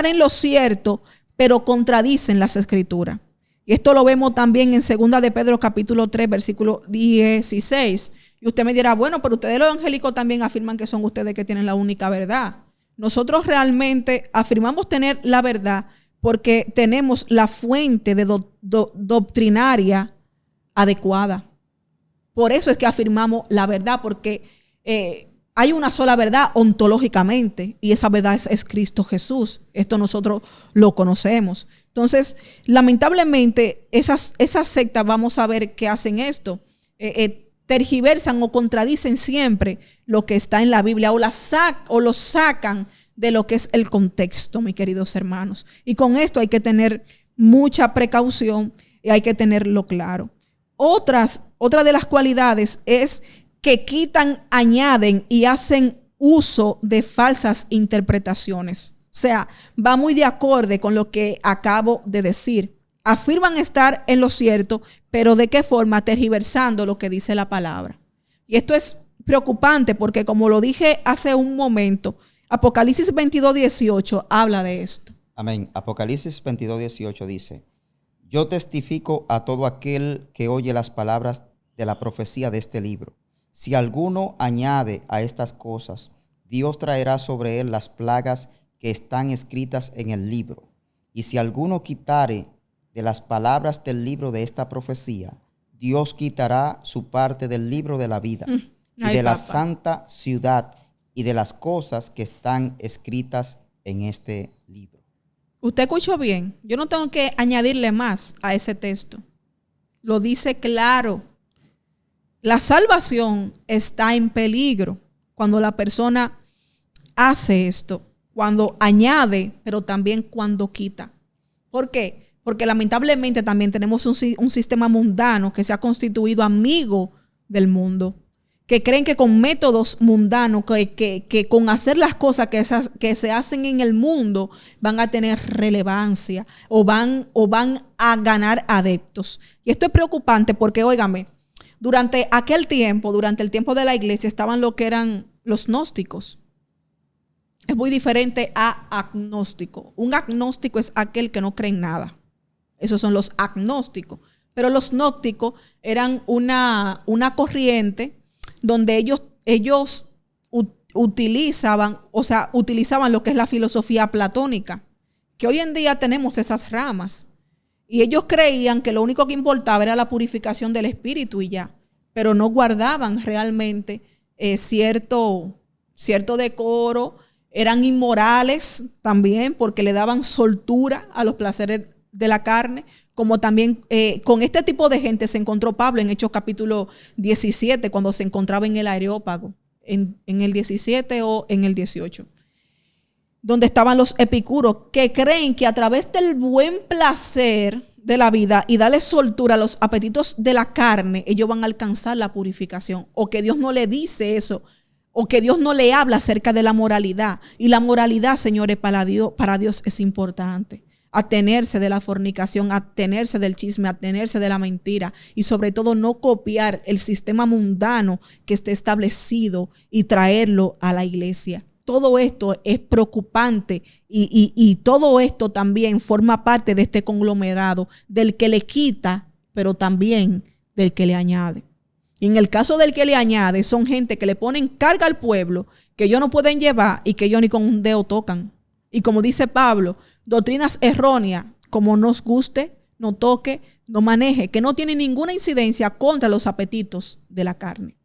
en lo cierto, pero contradicen las escrituras. Y esto lo vemos también en 2 de Pedro capítulo 3, versículo 16. Y usted me dirá, bueno, pero ustedes los evangélicos también afirman que son ustedes que tienen la única verdad. Nosotros realmente afirmamos tener la verdad porque tenemos la fuente de doctrinaria adecuada. Por eso es que afirmamos la verdad, porque hay una sola verdad ontológicamente y esa verdad es Cristo Jesús. Esto nosotros lo conocemos. Entonces, lamentablemente, esas sectas, vamos a ver que hacen esto. Tergiversan o contradicen siempre lo que está en la Biblia o lo sacan de lo que es el contexto, mis queridos hermanos. Y con esto hay que tener mucha precaución y hay que tenerlo claro. Otra de las cualidades es que quitan, añaden y hacen uso de falsas interpretaciones. O sea, va muy de acorde con lo que acabo de decir. Afirman estar en lo cierto, pero ¿de qué forma? Tergiversando lo que dice la palabra. Y esto es preocupante porque, como lo dije hace un momento, Apocalipsis 22:18 habla de esto. Amén. Apocalipsis 22:18 dice: yo testifico a todo aquel que oye las palabras de la profecía de este libro. Si alguno añade a estas cosas, Dios traerá sobre él las plagas que están escritas en el libro. Y si alguno quitare de las palabras del libro de esta profecía, Dios quitará su parte del libro de la vida y de la santa ciudad y de las cosas que están escritas en este libro. Usted escuchó bien. Yo no tengo que añadirle más a ese texto. Lo dice claro. La salvación está en peligro cuando la persona hace esto, cuando añade, pero también cuando quita. ¿Por qué? Porque lamentablemente también tenemos un sistema mundano que se ha constituido amigo del mundo, que creen que con métodos mundanos, que con hacer las cosas que se hacen en el mundo van a tener relevancia o van a ganar adeptos. Y esto es preocupante porque, óigame, durante aquel tiempo, durante el tiempo de la iglesia, estaban lo que eran los gnósticos. Es muy diferente a agnóstico. Un agnóstico es aquel que no cree en nada. Esos son los agnósticos. Pero los gnósticos eran una corriente donde ellos utilizaban lo que es la filosofía platónica, que hoy en día tenemos esas ramas. Y ellos creían que lo único que importaba era la purificación del espíritu y ya, pero no guardaban realmente cierto decoro. Eran inmorales también porque le daban soltura a los placeres de la carne, como también con este tipo de gente se encontró Pablo en Hechos capítulo 17, cuando se encontraba en el Areópago, en el 17 o en el 18, donde estaban los epicuros, que creen que a través del buen placer de la vida y darle soltura a los apetitos de la carne, ellos van a alcanzar la purificación, o que Dios no le dice eso, o que Dios no le habla acerca de la moralidad. Y la moralidad, señores, para Dios es importante. Atenerse de la fornicación, atenerse del chisme, atenerse de la mentira y sobre todo no copiar el sistema mundano que esté establecido y traerlo a la iglesia. Todo esto es preocupante y todo esto también forma parte de este conglomerado del que le quita, pero también del que le añade. Y en el caso del que le añade, son gente que le ponen carga al pueblo que ellos no pueden llevar y que ellos ni con un dedo tocan. Y como dice Pablo, doctrinas erróneas, como nos guste, no toque, no maneje, que no tienen ninguna incidencia contra los apetitos de la carne.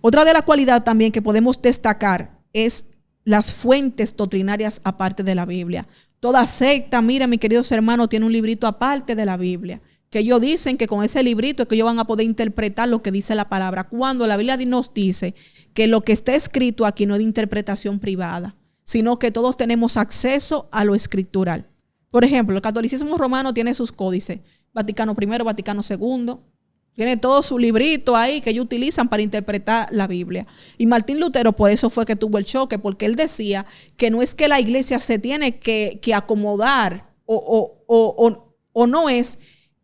Otra de las cualidades también que podemos destacar es las fuentes doctrinarias aparte de la Biblia. Toda secta, mira, mis queridos hermanos, tiene un librito aparte de la Biblia, que ellos dicen que con ese librito es que ellos van a poder interpretar lo que dice la palabra, cuando la Biblia nos dice que lo que está escrito aquí no es de interpretación privada, sino que todos tenemos acceso a lo escritural. Por ejemplo, el catolicismo romano tiene sus códices, Vaticano I, Vaticano II, tiene todo su librito ahí que ellos utilizan para interpretar la Biblia. Y Martín Lutero por eso fue que tuvo el choque, porque él decía que no es que la iglesia se tiene que acomodar o no es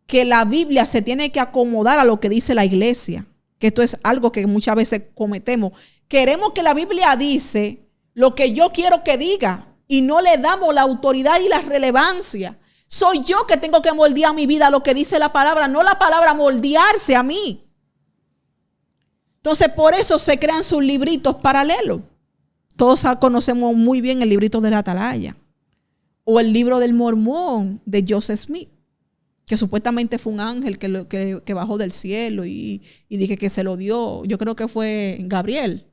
que la Biblia se tiene que acomodar a lo que dice la iglesia, que esto es algo que muchas veces cometemos. Queremos que la Biblia dice lo que yo quiero que diga y no le damos la autoridad y la relevancia. Soy yo que tengo que moldear mi vida a lo que dice la palabra, no la palabra moldearse a mí. Entonces, por eso se crean sus libritos paralelos. Todos conocemos muy bien el librito de la Atalaya o el libro del Mormón de Joseph Smith, que supuestamente fue un ángel que bajó del cielo y dije que se lo dio. Yo creo que fue Gabriel,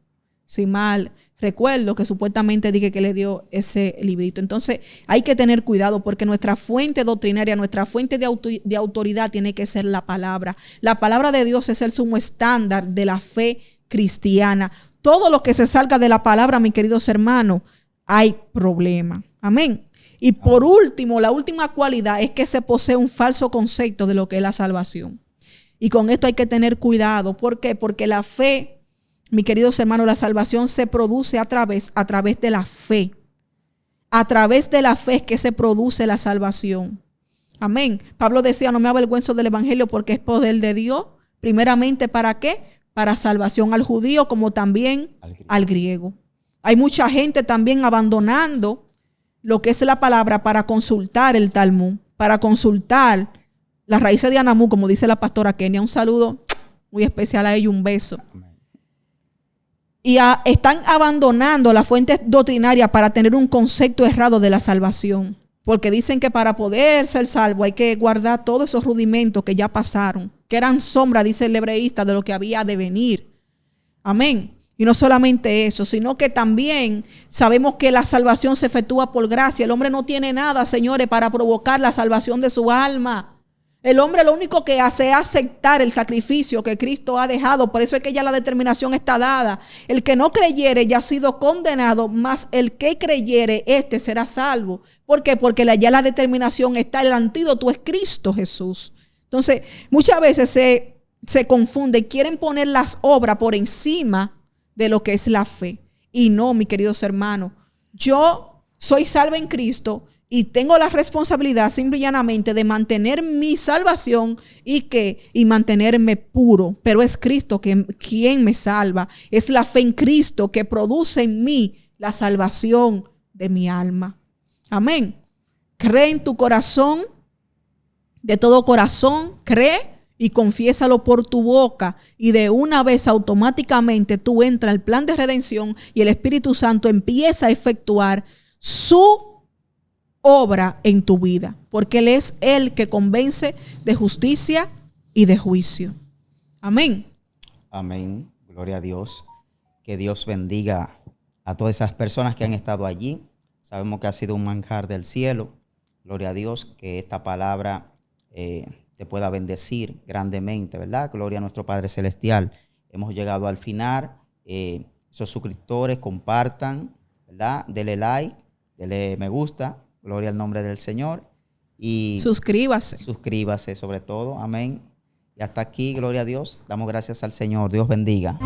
si mal recuerdo, que supuestamente dije que le dio ese librito. Entonces hay que tener cuidado porque nuestra fuente doctrinaria, nuestra fuente de autoridad tiene que ser la palabra. La palabra de Dios es el sumo estándar de la fe cristiana. Todo lo que se salga de la palabra, mis queridos hermanos, hay problema. Amén. Y por último, la última cualidad es que se posee un falso concepto de lo que es la salvación. Y con esto hay que tener cuidado. ¿Por qué? Porque la fe Mi queridos hermanos, la salvación se produce a través de la fe. A través de la fe es que se produce la salvación. Amén. Pablo decía, no me avergüenzo del evangelio porque es poder de Dios. Primeramente, ¿para qué? Para salvación al judío como también al griego. Hay mucha gente también abandonando lo que es la palabra para consultar el Talmud, para consultar las raíces de Anamú, como dice la pastora Kenia. Un saludo muy especial a ella, un beso. Y están abandonando la fuente doctrinaria para tener un concepto errado de la salvación. Porque dicen que para poder ser salvo hay que guardar todos esos rudimentos que ya pasaron, que eran sombra, dice el hebreísta, de lo que había de venir. Amén. Y no solamente eso, sino que también sabemos que la salvación se efectúa por gracia. El hombre no tiene nada, señores, para provocar la salvación de su alma. El hombre lo único que hace es aceptar el sacrificio que Cristo ha dejado. Por eso es que ya la determinación está dada. El que no creyere ya ha sido condenado, mas el que creyere, este será salvo. ¿Por qué? Porque ya la determinación está. El antídoto es Cristo Jesús. Entonces, muchas veces se confunde. Quieren poner las obras por encima de lo que es la fe. Y no, mis queridos hermanos. Yo soy salvo en Cristo y tengo la responsabilidad simple y llanamente de mantener mi salvación y mantenerme puro. Pero es Cristo quien me salva. Es la fe en Cristo que produce en mí la salvación de mi alma. Amén. Cree en tu corazón, de todo corazón, cree y confiésalo por tu boca. Y de una vez automáticamente tú entras al plan de redención y el Espíritu Santo empieza a efectuar su obra en tu vida, porque Él es el que convence de justicia y de juicio. Amén. Amén. Gloria a Dios. Que Dios bendiga a todas esas personas que han estado allí. Sabemos que ha sido un manjar del cielo. Gloria a Dios, que esta palabra te pueda bendecir grandemente, ¿verdad? Gloria a nuestro Padre Celestial. Hemos llegado al final. Esos suscriptores, compartan, ¿verdad? Dele like, dele me gusta. Gloria al nombre del Señor. Y suscríbase sobre todo. Amén. Y hasta aquí, gloria a Dios. Damos gracias al Señor. Dios bendiga.